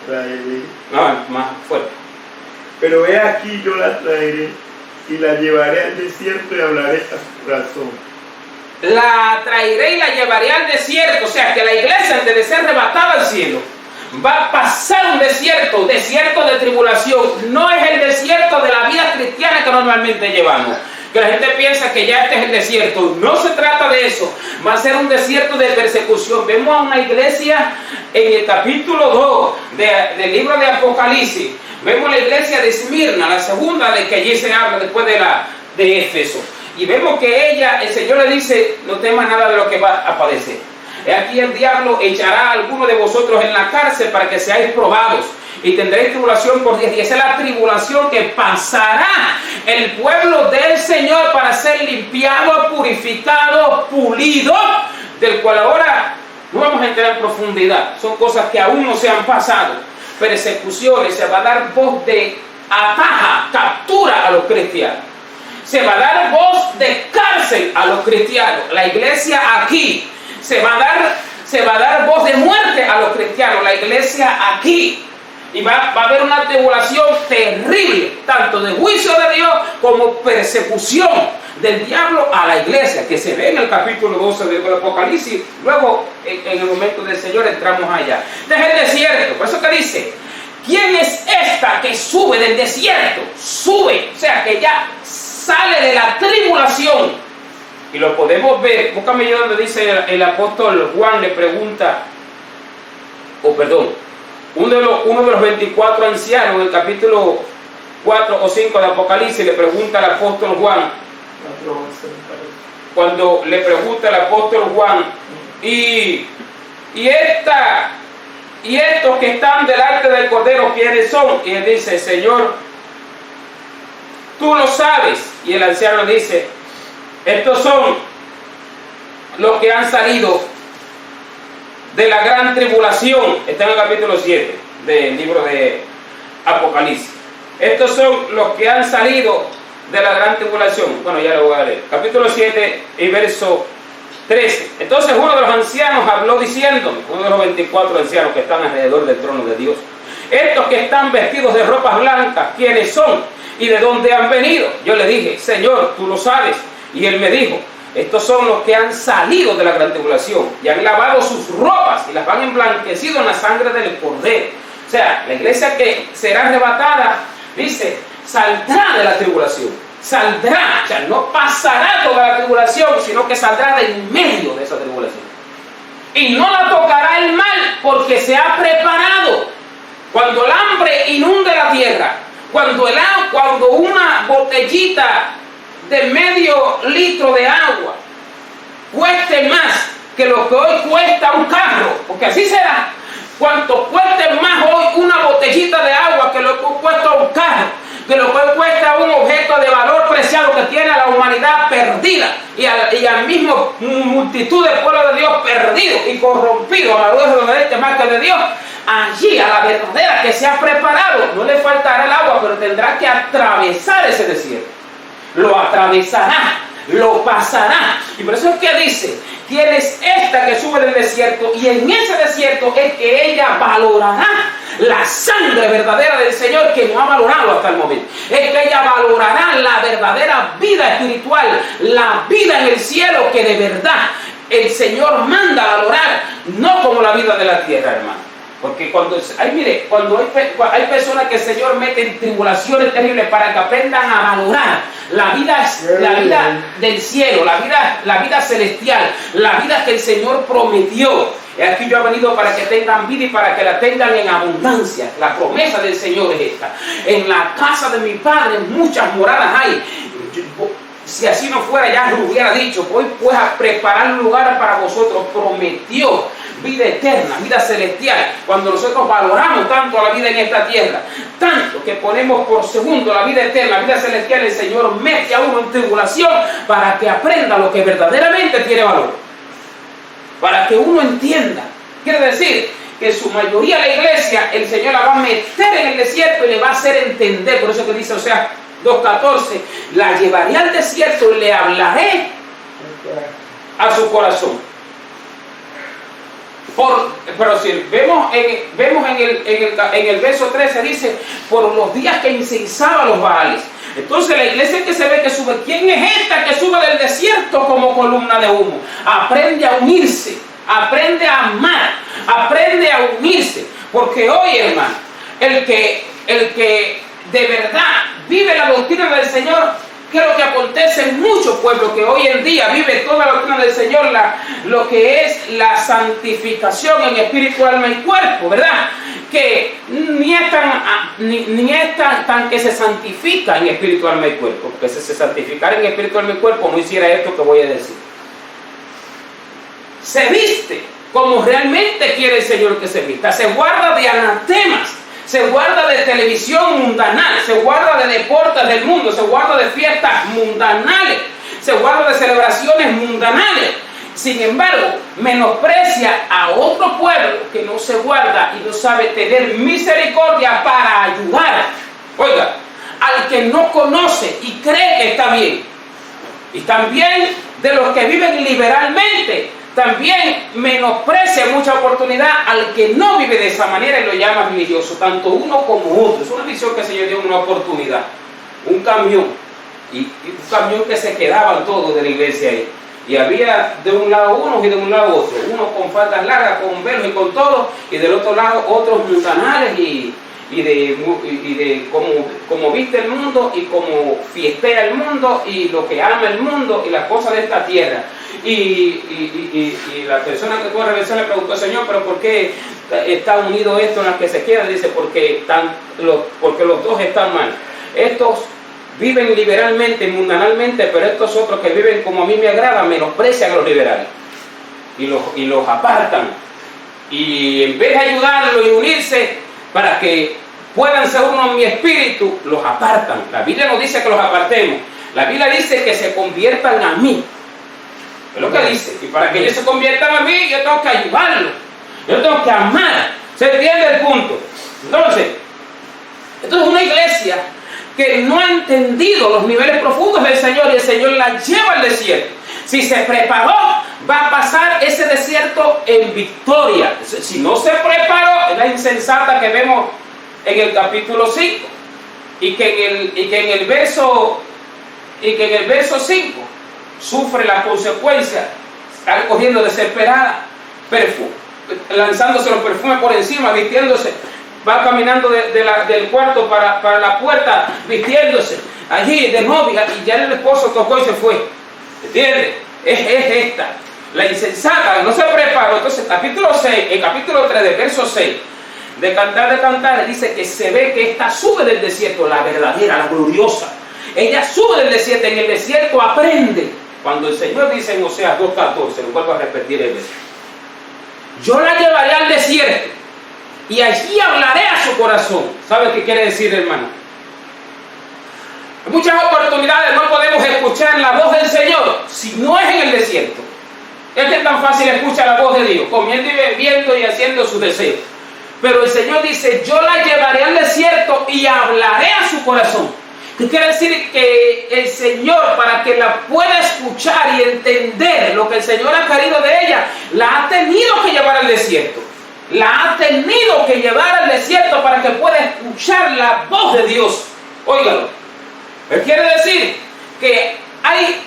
traeré. No, más fuerte. Pero he aquí yo la traeré y la llevaré al desierto y hablaré a su corazón. La traeré y la llevaré al desierto. O sea, que la iglesia, antes de ser arrebatada al cielo, va a pasar un desierto de tribulación. No es el desierto de la vida cristiana que normalmente llevamos. Que la gente piensa que ya este es el desierto. No se trata de eso. Va a ser un desierto de persecución. Vemos a una iglesia en el capítulo 2 del libro de Apocalipsis. Vemos la iglesia de Esmirna, la segunda de que allí se habla después de Éfeso. Y vemos que ella, el Señor le dice, no temas nada de lo que va a padecer. He aquí el diablo echará a alguno de vosotros en la cárcel para que seáis probados. Y tendréis tribulación por 10 días. Esa es la tribulación que pasará el pueblo del Señor para ser limpiado, purificado, pulido, del cual ahora no vamos a entrar en profundidad. Son cosas que aún no se han pasado. Persecuciones, se va a dar voz de ataja, captura a los cristianos. Se va a dar voz de cárcel a los cristianos. La iglesia aquí se va a dar voz de muerte a los cristianos. La iglesia aquí. Y va a haber una tribulación terrible, tanto de juicio de Dios como persecución del diablo a la iglesia, que se ve en el capítulo 12 del Apocalipsis. Luego, en el momento del Señor, entramos allá. Desde el desierto, por eso que dice, ¿quién es esta que sube del desierto? Sube, o sea, que ya sale de la tribulación. Y lo podemos ver, búscame yo donde dice el apóstol Juan, le pregunta, uno de los 24 ancianos en el capítulo 4 o 5 de Apocalipsis le pregunta al apóstol Juan, cuando le pregunta al apóstol Juan, y estos que están delante del Cordero, ¿quiénes son? Y él dice, Señor, tú lo sabes. Y el anciano dice, estos son los que han salido de la gran tribulación. Está en el capítulo 7 del libro de Apocalipsis. Estos son los que han salido de la gran tribulación. Bueno, ya lo voy a leer. Capítulo 7 y verso 13. Entonces uno de los ancianos habló diciendo, uno de los 24 ancianos que están alrededor del trono de Dios, estos que están vestidos de ropas blancas, ¿quiénes son? ¿Y de dónde han venido? Yo le dije, Señor, tú lo sabes. Y él me dijo, estos son los que han salido de la gran tribulación y han lavado sus ropas y las han emblanquecido en la sangre del Cordero. O sea, la iglesia que será arrebatada, dice, saldrá de la tribulación. Saldrá, o sea, no pasará toda la tribulación, sino que saldrá de en medio de esa tribulación. Y no la tocará el mal, porque se ha preparado. Cuando el hambre inunde la tierra, cuando una botellita de medio litro de agua cueste más que lo que hoy cuesta un carro, porque así será. Cuanto cueste más hoy una botellita de agua que lo que cuesta un carro, que lo que hoy cuesta un objeto de valor preciado que tiene a la humanidad perdida y al mismo multitud del pueblo de Dios perdido y corrompido a la luz de este más que de Dios, allí a la verdadera que se ha preparado no le faltará el agua, pero tendrá que atravesar ese desierto. Lo atravesará, lo pasará. Y por eso es que dice: ¿quién es esta que sube del desierto? Y en ese desierto es que ella valorará la sangre verdadera del Señor, que no ha valorado hasta el momento. Es que ella valorará la verdadera vida espiritual, la vida en el cielo, que de verdad el Señor manda a valorar, no como la vida de la tierra, hermano. Porque cuando hay personas que el Señor mete en tribulaciones terribles para que aprendan a valorar la vida del cielo, la vida celestial, la vida que el Señor prometió. Aquí yo he venido para que tengan vida y para que la tengan en abundancia. La promesa del Señor es esta: en la casa de mi Padre muchas moradas hay. Si así no fuera, ya lo hubiera dicho. Voy pues a preparar un lugar para vosotros. Prometió vida eterna, vida celestial. Cuando nosotros valoramos tanto la vida en esta tierra, tanto que ponemos por segundo la vida eterna, la vida celestial, el Señor mete a uno en tribulación para que aprenda lo que verdaderamente tiene valor, para que uno entienda. Quiere decir que su mayoría, la iglesia, el Señor la va a meter en el desierto y le va a hacer entender. Por eso que dice, o sea, 2:14, la llevaré al desierto y le hablaré a su corazón. Pero si vemos en el verso 13, dice: por los días que incensaba los Baales. Entonces la iglesia que se ve que sube, ¿quién es esta que sube del desierto como columna de humo? Aprende a unirse, aprende a amar, aprende a unirse. Porque hoy, hermano, el que de verdad vive la doctrina del Señor, que es lo que acontece en muchos pueblos que hoy en día vive toda la doctrina del Señor, lo que es la santificación en espíritu, alma y cuerpo, ¿verdad? Que ni es tan que se santifica en espíritu, alma y cuerpo, porque si se santificara en espíritu, alma y cuerpo no hiciera esto que voy a decir. Se viste como realmente quiere el Señor que se vista, se guarda de anatemas, se guarda de televisión mundanal, se guarda de deportes del mundo, se guarda de fiestas mundanales, se guarda de celebraciones mundanales. Sin embargo, menosprecia a otro pueblo que no se guarda y no sabe tener misericordia para ayudar. Oiga, al que no conoce y cree que está bien. Y también de los que viven liberalmente, también menosprecia mucha oportunidad al que no vive de esa manera y lo llama religioso, tanto uno como otro. Es una visión que el Señor dio, una oportunidad. Un camión, y un camión que se quedaban todos de la iglesia ahí. Y había de un lado unos y de un lado otros. Unos con faldas largas, con velos y con todo, y del otro lado otros mundanales y de como viste el mundo y como fiestea el mundo y lo que ama el mundo y las cosas de esta tierra. Y la persona que tuvo la revelación le preguntó: Señor, ¿pero por qué está unido esto en las que se quedan? Dice: porque los dos están mal. Estos viven liberalmente, mundanalmente, pero estos otros que viven como a mí me agrada, menosprecian a los liberales y los apartan. Y en vez de ayudarlos y unirse para que puedan ser uno en mi espíritu, los apartan. La Biblia no dice que los apartemos, la Biblia dice que se conviertan a mí. Es lo que dice. Y para que ellos se conviertan a mí, yo tengo que ayudarlos, yo tengo que amar. ¿Se entiende el punto? Entonces, esto es una iglesia que no ha entendido los niveles profundos del Señor, y el Señor la lleva al desierto. Si se preparó, va a pasar ese desierto en victoria. Si no se preparó, es la insensata que vemos en el capítulo 5, y que en el verso 5 sufre las consecuencias, está corriendo desesperada, lanzándose los perfumes por encima, vistiéndose va caminando del cuarto para la puerta, vistiéndose allí de novia, y ya el esposo tocó y se fue. ¿Entiendes? Es esta, la insensata, no se preparó. Entonces, capítulo 6, el capítulo 3 del verso 6, de Cantar, dice que se ve que esta sube del desierto, la verdadera, la gloriosa. Ella sube del desierto, en el desierto aprende. Cuando el Señor dice en Oseas 2:14, lo vuelvo a repetir el verso: yo la llevaré al desierto y allí hablaré a su corazón. ¿Sabe qué quiere decir, hermano? En muchas oportunidades no podemos escuchar la voz del Señor si no es en el desierto. Es que es tan fácil escuchar la voz de Dios, comiendo y bebiendo y haciendo sus deseos. Pero el Señor dice: yo la llevaré al desierto y hablaré a su corazón. ¿Qué quiere decir? Que el Señor, para que la pueda escuchar y entender lo que el Señor ha querido de ella, la ha tenido que llevar al desierto. La ha tenido que llevar al desierto para que pueda escuchar la voz de Dios. Óigalo. Él quiere decir que hay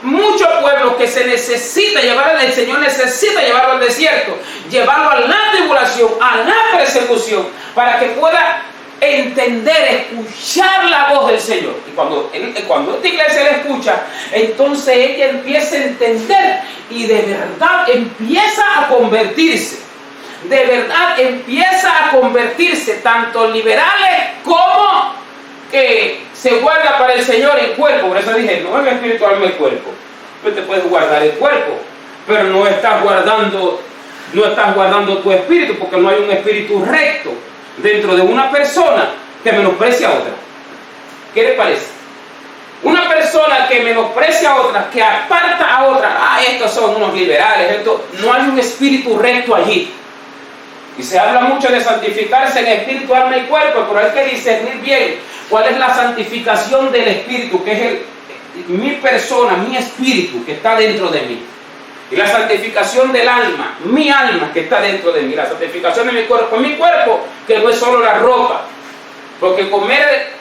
muchos pueblos que se necesita llevar, el Señor necesita llevarlo al desierto, llevarlo a la tribulación, a la persecución, para que pueda entender, escuchar la voz del Señor. Y cuando esta iglesia la escucha, entonces ella empieza a entender y de verdad empieza a convertirse. De verdad empieza a convertirse, tanto liberales como que se guarda para el Señor el cuerpo. Por eso dije, no es espíritu, alma y cuerpo. Tú te puedes guardar el cuerpo, pero no estás guardando tu espíritu, porque no hay un espíritu recto dentro de una persona que menosprecia a otra. ¿Qué le parece? Una persona que menosprecia a otra, que aparta a otra, estos son unos liberales, no hay un espíritu recto allí. Y se habla mucho de santificarse en espíritu, alma y cuerpo, pero hay que discernir bien cuál es la santificación del espíritu, que es mi persona, mi espíritu que está dentro de mí. Y la santificación del alma, mi alma que está dentro de mí. La santificación de mi cuerpo, que no es solo la ropa. Porque comer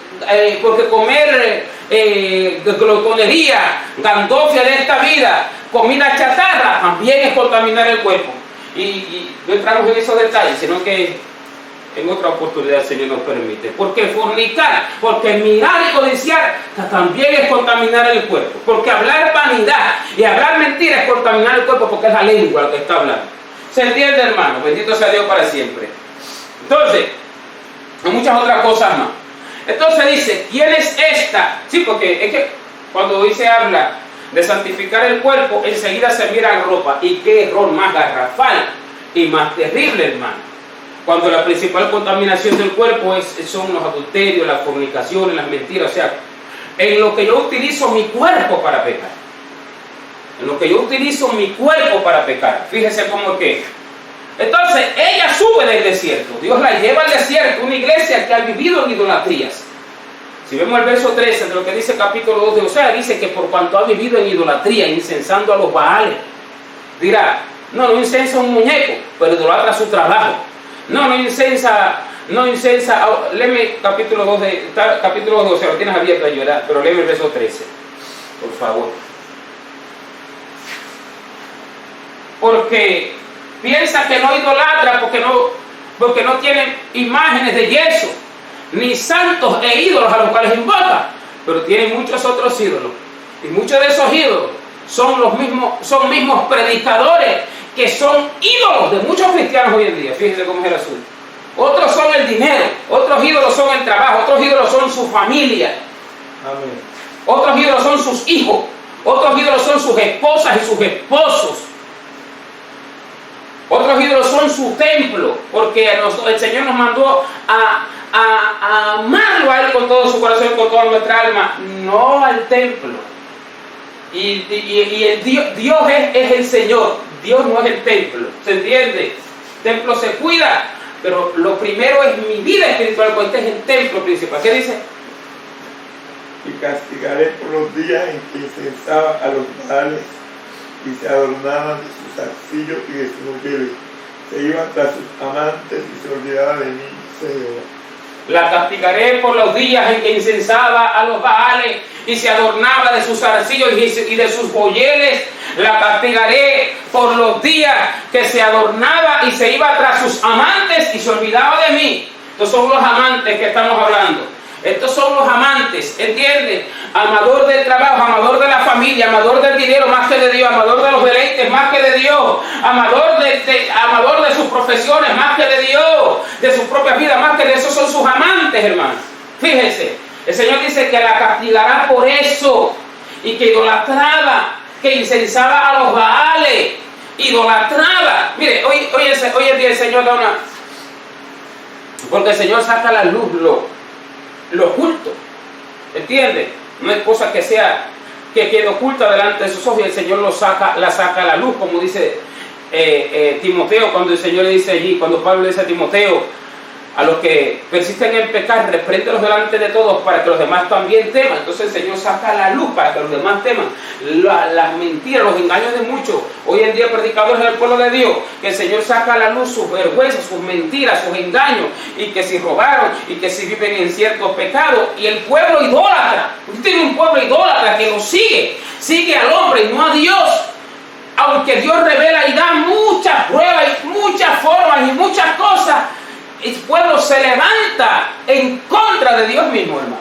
glotonería, gandofia de esta vida, comida chatarra, también es contaminar el cuerpo. Y no entramos en esos detalles, sino que en otra oportunidad el Señor nos permite. Porque fornicar, porque mirar y codiciar también es contaminar el cuerpo. Porque hablar vanidad y hablar mentira es contaminar el cuerpo, porque es la lengua lo que está hablando. ¿Se entiende, hermano? Bendito sea Dios para siempre. Entonces, hay muchas otras cosas más. Entonces dice, ¿quién es esta? Sí, porque es que cuando hoy se habla de santificar el cuerpo, enseguida se mira la ropa. ¿Y qué error más garrafal y más terrible, hermano? Cuando la principal contaminación del cuerpo son los adulterios, las fornicaciones, las mentiras. O sea, en lo que yo utilizo mi cuerpo para pecar. En lo que yo utilizo mi cuerpo para pecar. Fíjese cómo es que. Entonces, ella sube del desierto. Dios la lleva al desierto. Una iglesia que ha vivido en idolatrías. Si vemos el verso 13 de lo que dice el capítulo 2 de Oseas, dice que por cuanto ha vivido en idolatría, incensando a los Baales. Dirá, no incensa un muñeco, pero idolatra su trabajo. No incensa, léeme capítulo 2 de Oseas, lo tienes abierto ahí, ¿verdad? Pero léeme el verso 13, por favor. Porque piensa que no idolatra, porque no tiene imágenes de yeso, ni santos e ídolos a los cuales invoca, pero tiene muchos otros ídolos. Y muchos de esos ídolos son mismos predicadores que son ídolos de muchos cristianos hoy en día. Fíjense cómo es el asunto. Otros son el dinero, otros ídolos son el trabajo, otros ídolos son su familia. Amén. Otros ídolos son sus hijos, otros ídolos son sus esposas y sus esposos. Otros ídolos son su templo, porque el Señor nos mandó a amarlo a Él con todo su corazón, con toda nuestra alma, no al templo. Y Dios es el Señor, Dios no es el templo, ¿se entiende? El templo se cuida, pero lo primero es mi vida espiritual, porque este es el templo principal. ¿Qué dice? Y castigaré por los días en que incensaban a los Baales y se adornaban de sus arcillos y de sus mujeres, se iban tras sus amantes y se olvidaban de mí, dice Jehová. La castigaré por los días en que incensaba a los Baales y se adornaba de sus arcillos y de sus joyeles. La castigaré por los días que se adornaba y se iba tras sus amantes y se olvidaba de mí. Estos son los amantes que estamos hablando. Estos son los amantes, ¿entiendes? Amador del trabajo, amador de la familia, amador del dinero más que de Dios, amador de los deleites más que de Dios, amador de sus profesiones más que de Dios, de su propia vida más que de esos son sus amantes, hermanos. Fíjense, el Señor dice que la castigará por eso, y que idolatraba, que incensaba a los Baales, idolatraba. Mire, hoy en día el Señor da una... Porque el Señor saca a la luz lo oculto, ¿entiendes? No es cosa que quede oculta delante de sus ojos, y el Señor la saca a la luz, como dice Timoteo, cuando el Señor le dice allí, cuando Pablo le dice a Timoteo, a los que persisten en pecar, repréndelos delante de todos para que los demás también teman. Entonces el Señor saca a la luz para que los demás teman las mentiras, los engaños de muchos. Hoy en día predicadores del pueblo de Dios, que el Señor saca a la luz sus vergüenzas, sus mentiras, sus engaños, y que si robaron, y que si viven en ciertos pecados, y el pueblo idólatra. Usted tiene un pueblo idólatra que lo sigue al hombre y no a Dios. Aunque Dios revela y da muchas pruebas y muchas formas y muchas cosas, el pueblo se levanta en contra de Dios mismo, hermano,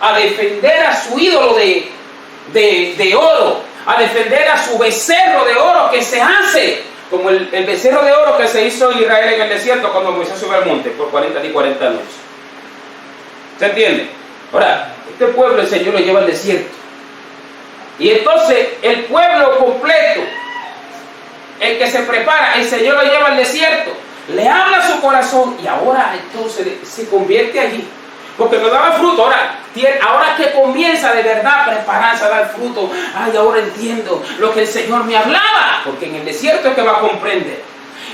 a defender a su ídolo de oro, a defender a su becerro de oro que se hace, como el becerro de oro que se hizo en Israel en el desierto cuando Moisés subió al monte por 40 y 40 noches. ¿Se entiende? Ahora, este pueblo el Señor lo lleva al desierto, y entonces el pueblo completo, el que se prepara, el Señor lo lleva al desierto, le habla a su corazón, y ahora entonces se convierte allí, porque no daba fruto. Ahora que comienza de verdad a prepararse a dar fruto, ahora entiendo lo que el Señor me hablaba, porque en el desierto es que va a comprender.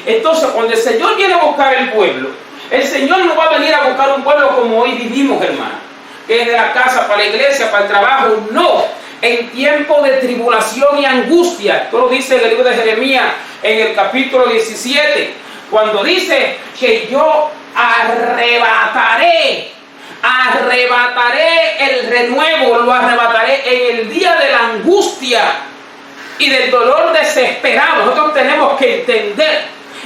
Entonces, cuando el Señor viene a buscar el pueblo, el Señor no va a venir a buscar un pueblo como hoy vivimos, hermano, que es de la casa para la iglesia, para el trabajo. No, en tiempo de tribulación y angustia. Esto lo dice en el libro de Jeremías, en el capítulo 17, cuando dice que yo arrebataré el renuevo, lo arrebataré en el día de la angustia y del dolor desesperado. Nosotros tenemos que entender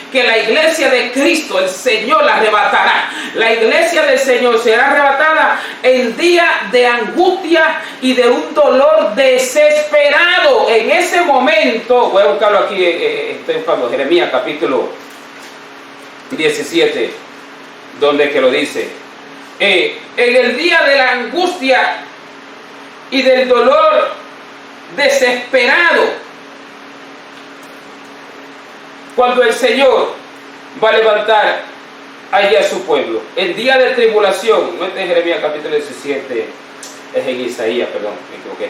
que la iglesia de Cristo, el Señor la arrebatará. La iglesia del Señor será arrebatada en día de angustia y de un dolor desesperado. En ese momento, voy a buscarlo aquí, estoy buscando Jeremías capítulo 17, donde que lo dice, en el día de la angustia y del dolor desesperado, cuando el Señor va a levantar allí a su pueblo, el día de tribulación. No es en Jeremías capítulo 17, es en Isaías, perdón, me equivoqué,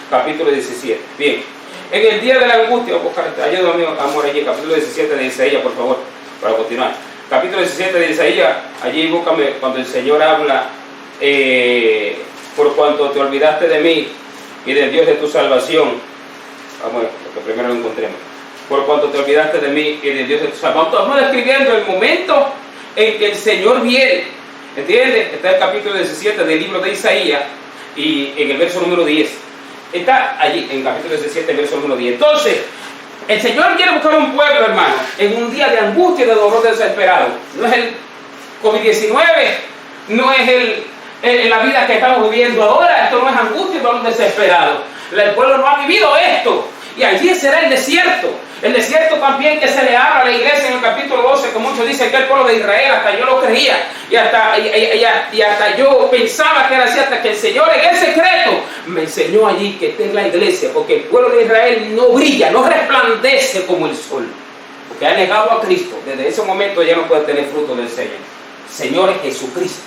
capítulo 17, bien, en el día de la angustia, voy a buscar, ayúdame amor allí, capítulo 17 de Isaías, por favor, para continuar. Capítulo 17 de Isaías, allí búscame cuando el Señor habla, por cuanto te olvidaste de mí y del Dios de tu salvación. Vamos a ver, lo que primero lo encontremos. Por cuanto te olvidaste de mí y del Dios de tu salvación. Estamos describiendo el momento en que el Señor viene, ¿entiendes? Está el capítulo 17 del libro de Isaías, y en el verso número 10. Está allí, en el capítulo 17, el verso número 10. Entonces, el Señor quiere buscar un pueblo, hermano, en un día de angustia y de dolor desesperado. No es el COVID-19, no es la vida que estamos viviendo ahora. Esto no es angustia y dolor desesperado. El pueblo no ha vivido esto. Y allí será el desierto. El desierto también que se le habla a la iglesia en el capítulo 12, que muchos dicen que el pueblo de Israel, hasta yo lo creía, y hasta yo pensaba que era así, hasta que el Señor en el secreto me enseñó allí que esta es la iglesia, porque el pueblo de Israel no brilla, no resplandece como el sol, porque ha negado a Cristo. Desde ese momento ya no puede tener fruto del Señor. Señor es Jesucristo.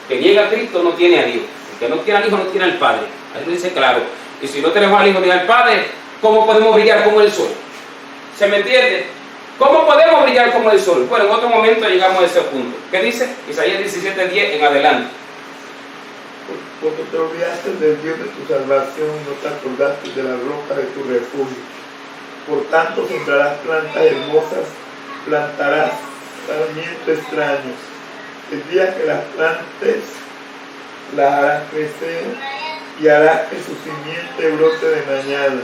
Que niega a Cristo no tiene a Dios. El que no tiene al Hijo no tiene al Padre. Ahí lo dice claro. Y si no tenemos al Hijo ni al Padre, ¿cómo podemos brillar como el sol? ¿Se me entiende? ¿Cómo podemos brillar como el sol? Bueno, en otro momento llegamos a ese punto. ¿Qué dice? Isaías 17:10 en adelante. Porque te olvidaste del Dios de tu salvación, no te acordaste de la roca de tu refugio. Por tanto sembrarás plantas hermosas, plantarás sarmientos extraños. El día que las plantes, las harás crecer y harás que su simiente brote de mañana.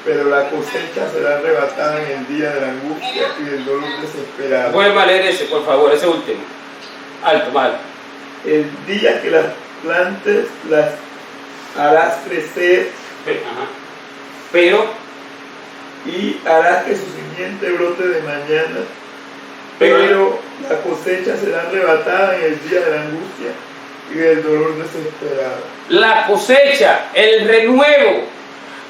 Pero la cosecha será arrebatada en el día de la angustia y del dolor desesperado. Vuelva a leer ese, por favor, ese último. Alto, vale. El día que las plantes las harás crecer Ajá. Pero y harás que su simiente brote de mañana, pero la cosecha será arrebatada en el día de la angustia y del dolor desesperado. la cosecha, el renuevo,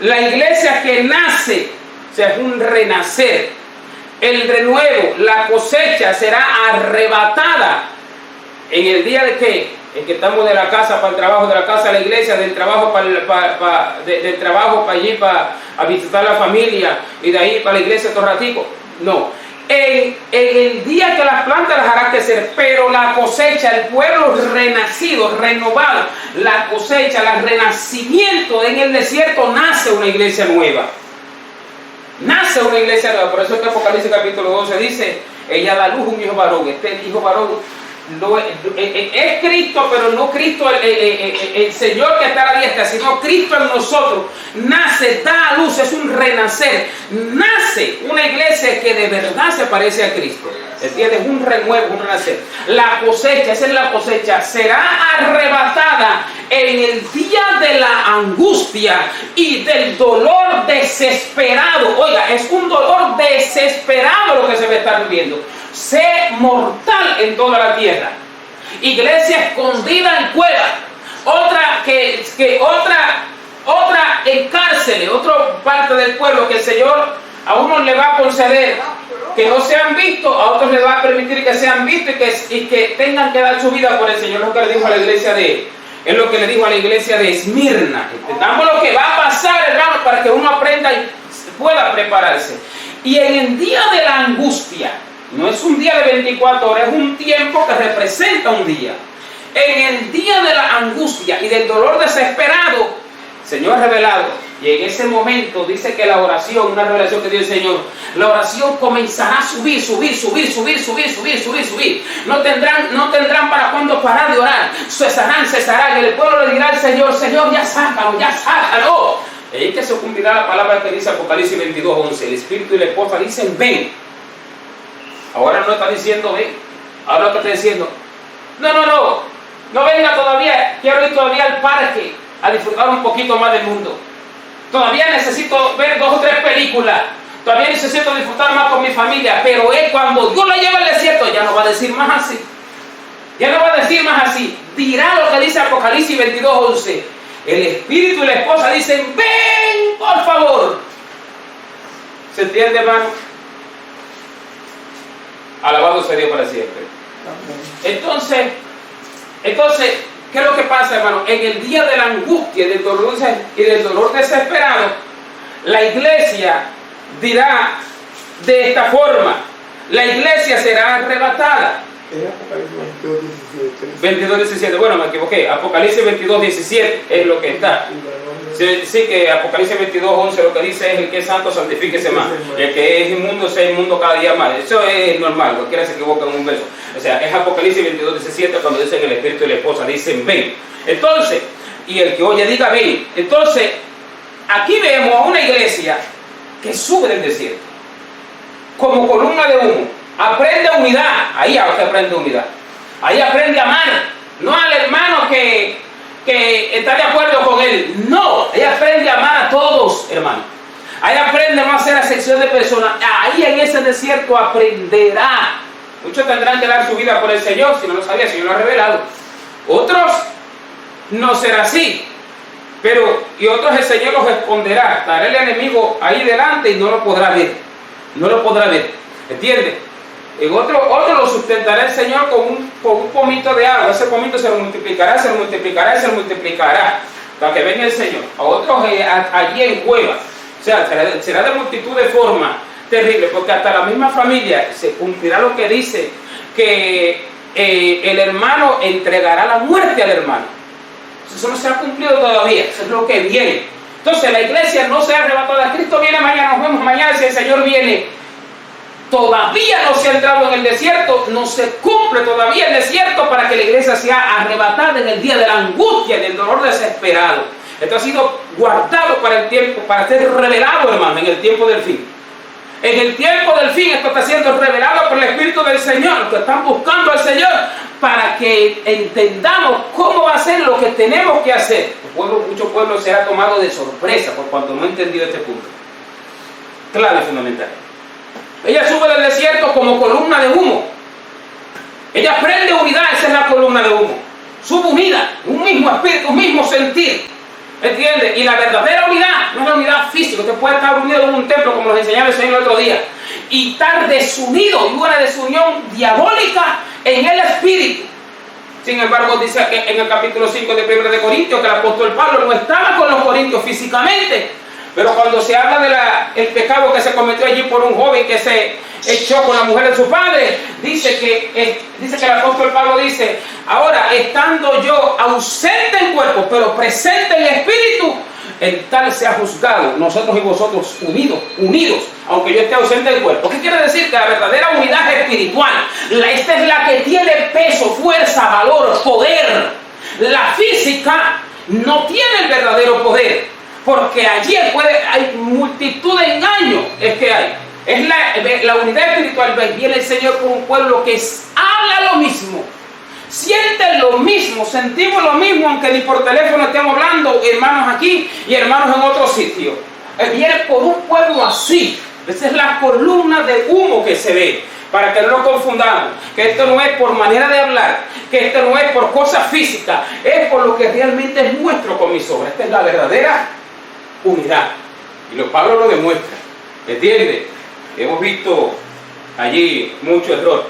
la iglesia que nace, o sea, es un renacer. El renuevo, la cosecha será arrebatada en el día de qué? En que estamos de la casa para el trabajo, de la casa a la iglesia, del trabajo del trabajo para allí para a visitar a la familia y de ahí para la iglesia todo ratico. No. En el día que las plantas las hará crecer, pero la cosecha, el pueblo renacido, renovado, la cosecha, el renacimiento en el desierto, nace una iglesia nueva. Nace una iglesia nueva. Por eso en Apocalipsis capítulo 12 dice, ella da luz un hijo varón. Este hijo varón es Cristo, pero no Cristo el Señor que está a la diestra, sino Cristo en nosotros. Nace, da a luz, es un renacer. Nace una iglesia que de verdad se parece a Cristo. ¿Entiendes? Un renuevo, un renacer. La cosecha, esa es la cosecha, será arrebatada en el día de la angustia y del dolor desesperado. Oiga, es un dolor desesperado lo que se va a estar viviendo. Sé mortal en toda la tierra. Iglesia escondida en cuevas, otra otra en cárceles, otra parte del pueblo que el Señor a unos le va a conceder que no sean vistos, a otros le va a permitir que sean vistos y que tengan que dar su vida por el Señor. Es lo que le dijo a la iglesia es lo que le dijo a la iglesia de Esmirna. Entendamos lo que va a pasar, hermano, para que uno aprenda y pueda prepararse. Y en el día de la angustia, no es un día de 24 horas, es un tiempo que representa un día. En el día de la angustia y del dolor desesperado, Señor revelado, y en ese momento dice que la oración, una revelación que dio el Señor, la oración comenzará a subir. No tendrán para cuándo parar de orar. Cesarán. Y el pueblo le dirá al Señor, Señor, ya sácalo. Es que se cumplirá la palabra que dice Apocalipsis 22:11. El Espíritu y la esposa dicen, ven. Ahora no está diciendo ven. Ahora lo que está diciendo, no venga todavía. Quiero ir todavía al parque a disfrutar un poquito más del mundo. Todavía necesito ver 2 o 3 películas. Todavía necesito disfrutar más con mi familia. Pero él, cuando Dios la lleva al desierto, ya no va a decir más así. Dirá lo que dice Apocalipsis 22:11. El Espíritu y la esposa dicen, ven, por favor. ¿Se entiende, hermano? Alabado sea Dios para siempre. Entonces, ¿qué es lo que pasa, hermano? En el día de la angustia y del dolor desesperado, la iglesia dirá de esta forma, la iglesia será arrebatada. Es Apocalipsis 22:17. Bueno, me equivoqué. Apocalipsis 22:17 es lo que está. Sí, que Apocalipsis 22:11 lo que dice es el que es santo, santifíquese más. El que es inmundo, sea inmundo cada día más. Eso es normal, cualquiera se equivoca en un verso. O sea, es Apocalipsis 22:17 cuando dicen el Espíritu y la esposa, dicen ven. Entonces, y el que oye diga ven. Entonces, aquí vemos a una iglesia que sube del desierto, como columna de humo. Aprende unidad, ahí aprende unidad. Ahí aprende a amar, no al hermano que está de acuerdo con él. No, ahí aprende a amar a todos, hermano. Ahí aprende a no hacer acepción de personas. Ahí en ese desierto aprenderá. Muchos tendrán que dar su vida por el Señor, si no lo sabía, el Señor lo ha revelado. Otros no será así. Y otros el Señor los esconderá. Estará el enemigo ahí delante y no lo podrá ver. ¿Entiendes? En otro lo sustentará el Señor con un pomito de agua. Ese pomito se lo multiplicará, para que venga el Señor. A otros allí en cuevas. O sea, será de multitud de formas terribles, porque hasta la misma familia se cumplirá lo que dice, que el hermano entregará la muerte al hermano. Eso no se ha cumplido todavía, eso es lo que viene. Entonces la iglesia no se ha arrebatado. Cristo viene mañana, nos vemos mañana si el Señor viene. Todavía no se ha entrado en el desierto, no se cumple todavía el desierto para que la iglesia sea arrebatada en el día de la angustia y del dolor desesperado. Esto ha sido guardado para el tiempo, para ser revelado, hermano, en el tiempo del fin. En el tiempo del fin esto está siendo revelado por el Espíritu del Señor, los que están buscando al Señor, para que entendamos cómo va a ser lo que tenemos que hacer. Muchos pueblos será tomado de sorpresa por cuanto no han entendido este punto. Clave fundamental. Ella sube del desierto como columna de humo. Ella prende unidad, esa es la columna de humo. Sube unida, un mismo espíritu, un mismo sentir. ¿Entiende? Y la verdadera unidad no es la unidad física. Usted puede estar unido en un templo, como nos enseñaba el Señor el otro día, y estar desunido, y una desunión diabólica en el espíritu. Sin embargo, dice en el capítulo 5 de 1 de Corintios que el apóstol Pablo no estaba con los corintios físicamente, pero cuando se habla del pecado que se cometió allí por un joven que se echó con la mujer de su padre, dice que el apóstol Pablo dice: ahora, estando yo ausente en cuerpo, pero presente en espíritu, en tal sea juzgado nosotros y vosotros unidos, aunque yo esté ausente del cuerpo. ¿Qué quiere decir? Que la verdadera unidad es espiritual. Esta es la que tiene peso, fuerza, valor, poder. La física no tiene el verdadero poder, porque allí hay multitud de engaños. Es la unidad espiritual. Viene el Señor con un pueblo que habla lo mismo, siente lo mismo, sentimos lo mismo, aunque ni por teléfono estemos hablando, hermanos aquí y hermanos en otro sitio. Viene por un pueblo así. Esa es la columna de humo que se ve, para que no lo confundamos, que esto no es por manera de hablar, que esto no es por cosas físicas, es por lo que realmente es nuestro con mis obras. Esta es la verdadera unidad, y Pablo lo demuestra. ¿Entiende? Hemos visto allí mucho error,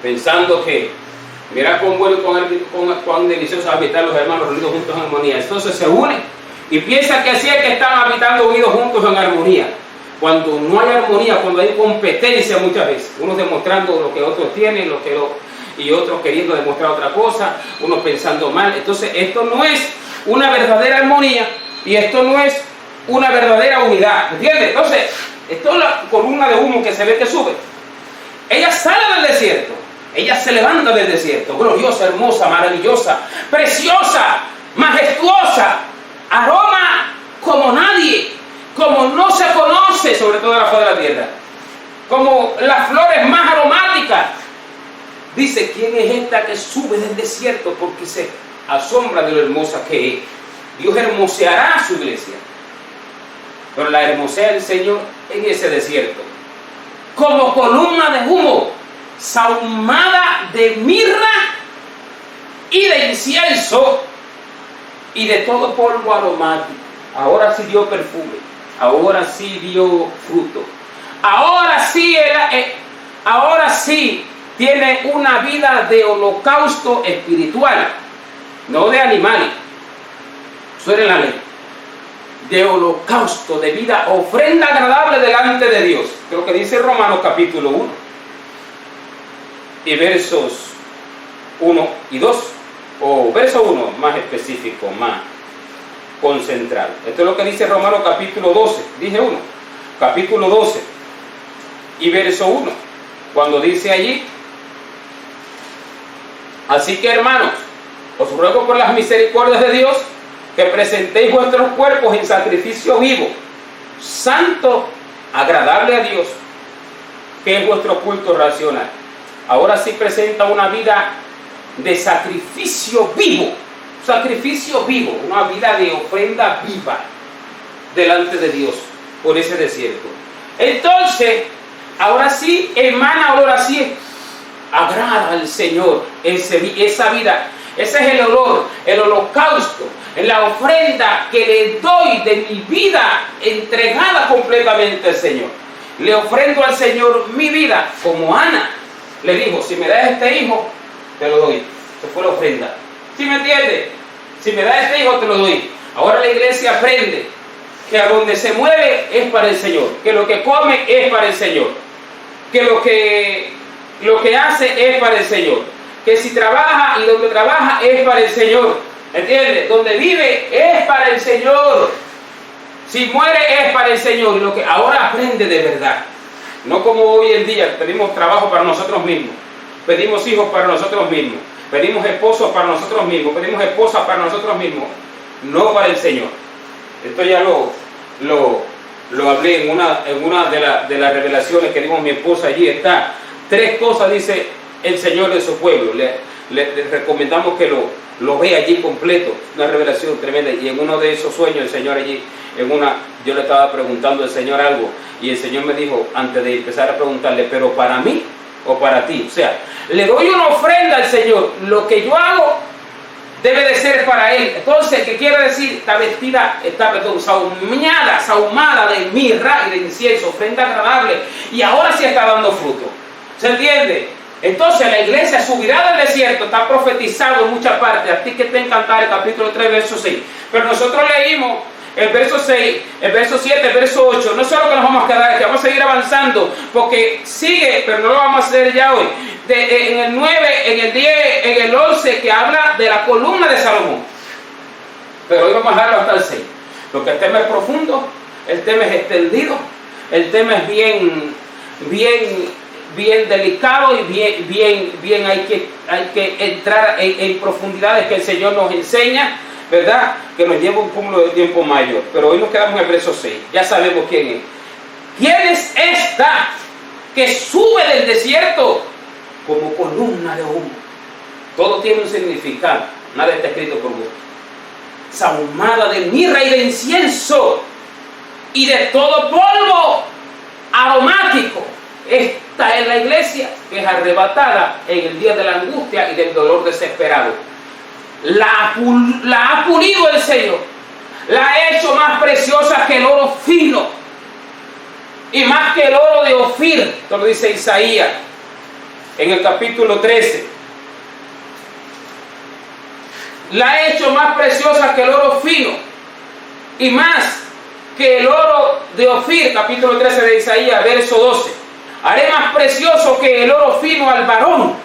pensando que mira cuán bueno y cuán delicioso habitar los hermanos unidos juntos en armonía. Entonces se unen y piensan que así es que están habitando unidos juntos en armonía, cuando no hay armonía, cuando hay competencia muchas veces, unos demostrando lo que otros tienen, y otros queriendo demostrar otra cosa, unos pensando mal. Entonces esto no es una verdadera armonía y esto no es una verdadera unidad, ¿entiendes? Entonces, esto es la columna de humo que se ve que sube. Ella sale del desierto, ella se levanta del desierto, gloriosa, hermosa, maravillosa, preciosa, majestuosa, aroma como nadie, como no se conoce sobre toda la faz de la tierra, como las flores más aromáticas. Dice: ¿quién es esta que sube del desierto? Porque se asombra de lo hermosa que es. Dios hermoseará a su iglesia, pero la hermosea el Señor en ese desierto, como columna de humo, sahumada de mirra y de incienso y de todo polvo aromático. Ahora sí dio perfume, ahora sí dio fruto, ahora sí tiene una vida de holocausto espiritual, no de animales. Suena la ley. De holocausto, de vida, ofrenda agradable delante de Dios. Creo que dice Romanos capítulo 1 y versos 1 y 2, o verso 1 más específico, más concentrado. Esto es lo que dice Romanos capítulo 12, dije 1, capítulo 12 y verso 1, cuando dice allí: así que, hermanos, os ruego por las misericordias de Dios que presentéis vuestros cuerpos en sacrificio vivo, santo, agradable a Dios, que es vuestro culto racional. Ahora sí presenta una vida de sacrificio vivo, una vida de ofrenda viva delante de Dios por ese desierto. Entonces, ahora sí emana olor, así agrada al Señor esa vida. Ese es el olor, el holocausto, la ofrenda que le doy de mi vida entregada completamente al Señor. Le ofrendo al Señor mi vida, como Ana le dijo: si me das este hijo, te lo doy. Esa fue la ofrenda. ¿Sí me entiendes? Si me das este hijo, te lo doy. Ahora la iglesia aprende que a donde se mueve es para el Señor, que lo que come es para el Señor, que lo que hace es para el Señor, que si trabaja y donde trabaja es para el Señor, ¿entiendes? Donde vive es para el Señor, si muere es para el Señor. Y lo que ahora aprende de verdad, no como hoy en día pedimos trabajo para nosotros mismos, pedimos hijos para nosotros mismos, pedimos esposos para nosotros mismos, pedimos esposas para nosotros mismos, no para el Señor. Esto ya lo lo hablé en una de las revelaciones que dimos mi esposa, allí está. 3 cosas dice el Señor de su pueblo. Le recomendamos que lo vea allí completo, una revelación tremenda. Y en uno de esos sueños el Señor allí, yo le estaba preguntando al Señor algo, y el Señor me dijo, antes de empezar a preguntarle, pero para mí o para ti, o sea, le doy una ofrenda al Señor, lo que yo hago debe de ser para Él. Entonces, ¿qué quiere decir? Está vestida, sahumada de mirra y de incienso, ofrenda agradable, y ahora sí está dando fruto. ¿Se entiende? Entonces la iglesia subirá del desierto, está profetizado en muchas partes. A ti que te encanta el capítulo 3, verso 6. Pero nosotros leímos el verso 6, el verso 7, el verso 8. No solo que nos vamos a quedar, es que vamos a seguir avanzando, porque sigue, pero no lo vamos a hacer ya hoy. En el 9, en el 10, en el 11, que habla de la columna de Salomón. Pero hoy vamos a dejarlo hasta el 6. Porque el tema es profundo, el tema es extendido, el tema es bien delicado y bien hay que entrar en profundidades que el Señor nos enseña, ¿verdad? Que nos lleva un cúmulo de tiempo mayor. Pero hoy nos quedamos en el verso 6. Ya sabemos quién es. ¿Quién es esta que sube del desierto como columna de humo? Todo tiene un significado. Nada está escrito por gusto. Sahumada de mirra y de incienso y de todo polvo aromático. Esta es la iglesia que es arrebatada en el día de la angustia y del dolor desesperado. La ha pulido el Señor, la ha hecho más preciosa que el oro fino y más que el oro de Ofir. Esto lo dice Isaías en el capítulo 13. La ha hecho más preciosa que el oro fino y más que el oro de Ofir, capítulo 13 de Isaías, verso 12. Haré más precioso que el oro fino al varón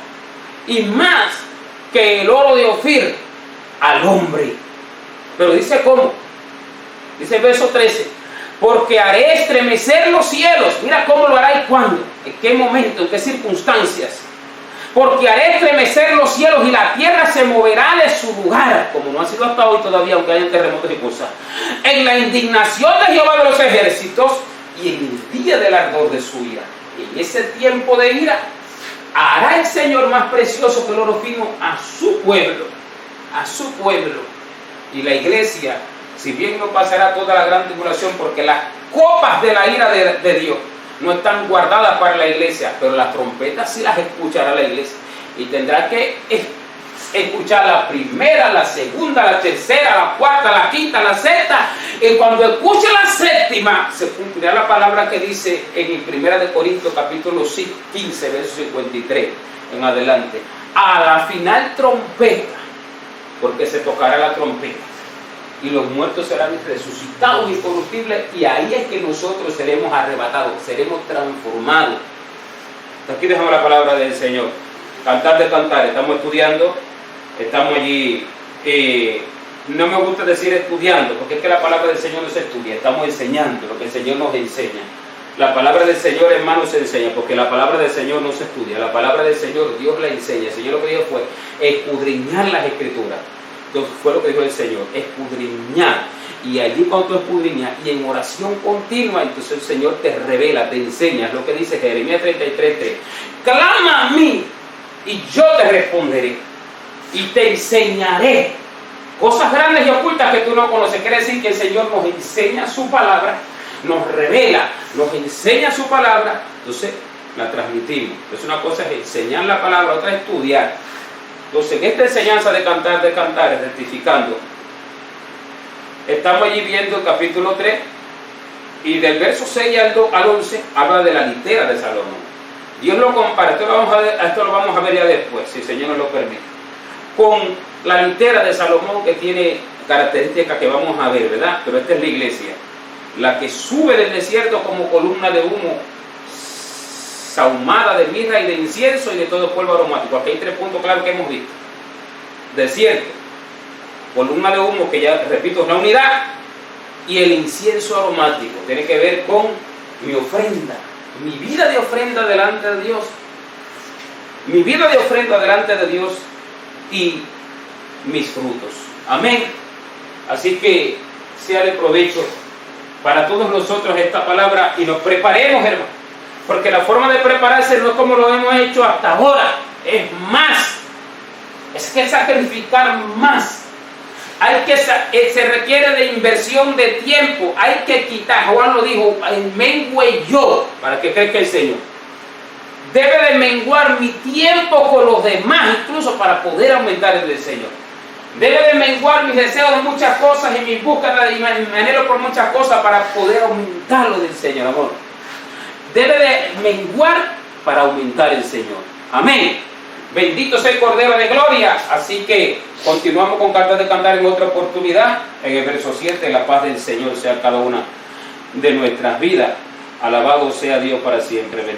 y más que el oro de Ofir al hombre. Pero dice cómo. Dice el verso 13. Porque haré estremecer los cielos. Mira cómo lo hará y cuándo. En qué momento, en qué circunstancias. Porque haré estremecer los cielos y la tierra se moverá de su lugar, como no ha sido hasta hoy todavía, aunque hayan terremotos y cosas. En la indignación de Jehová de los ejércitos y en el día del ardor de su ira. En ese tiempo de ira hará el Señor más precioso que el oro fino a su pueblo, y la iglesia, si bien no pasará toda la gran tribulación, porque las copas de la ira de Dios no están guardadas para la iglesia, pero las trompetas sí las escuchará la iglesia, y tendrá que escuchar la primera, la segunda, la tercera, la cuarta, la quinta, la sexta, y cuando escuche la séptima se cumplirá la palabra que dice en el 1 de Corintios capítulo 15 verso 53 en adelante: a la final trompeta, porque se tocará la trompeta y los muertos serán resucitados incorruptibles, y ahí es que nosotros seremos arrebatados, seremos transformados. Aquí dejamos la palabra del Señor. Cantar de cantar, estamos estudiando. Estamos allí, no me gusta decir estudiando, porque es que la palabra del Señor no se estudia, estamos enseñando lo que el Señor nos enseña. La palabra del Señor, hermano, se enseña, porque la palabra del Señor no se estudia, la palabra del Señor Dios la enseña. El Señor lo que dijo fue escudriñar las Escrituras. Entonces fue lo que dijo el Señor, escudriñar. Y allí cuando tú escudriñas y en oración continua, entonces el Señor te revela, te enseña. Es lo que dice Jeremías 33:3. Clama a mí y yo te responderé y te enseñaré cosas grandes y ocultas que tú no conoces. Quiere decir que el Señor nos enseña su palabra, nos revela, nos enseña su palabra, entonces la transmitimos. Entonces una cosa es enseñar la palabra, otra es estudiar. Entonces en esta enseñanza de cantar, rectificando, estamos allí viendo el capítulo 3, y del verso 6 al 11 habla de la litera de Salomón. Dios lo compara, esto lo vamos a ver ya después, si el Señor nos lo permite, con la litera de Salomón, que tiene características que vamos a ver, ¿verdad? Pero esta es la iglesia, la que sube del desierto como columna de humo, sahumada de mirra y de incienso y de todo polvo aromático. Aquí hay 3 puntos claros que hemos visto. Desierto, columna de humo, que ya repito es la unidad, y el incienso aromático, tiene que ver con mi ofrenda, mi vida de ofrenda delante de Dios, mi vida de ofrenda delante de Dios y mis frutos. Amén. Así que sea de provecho para todos nosotros esta palabra y nos preparemos, hermano. Porque la forma de prepararse no es como lo hemos hecho hasta ahora, es más. Es que sacrificar más. Se requiere de inversión de tiempo. Hay que quitar, Juan lo dijo, mengue yo, para que crezca el Señor. Debe de menguar mi tiempo con los demás, incluso para poder aumentar el del Señor. Debe de menguar mis deseos de muchas cosas y mis búsquedas y mi anhelo por muchas cosas para poder aumentar lo del Señor, amor. Debe de menguar para aumentar el Señor. Amén. Bendito sea el Cordero de Gloria. Así que continuamos con Cantar de Cantar en otra oportunidad. En el verso 7, la paz del Señor sea cada una de nuestras vidas. Alabado sea Dios para siempre.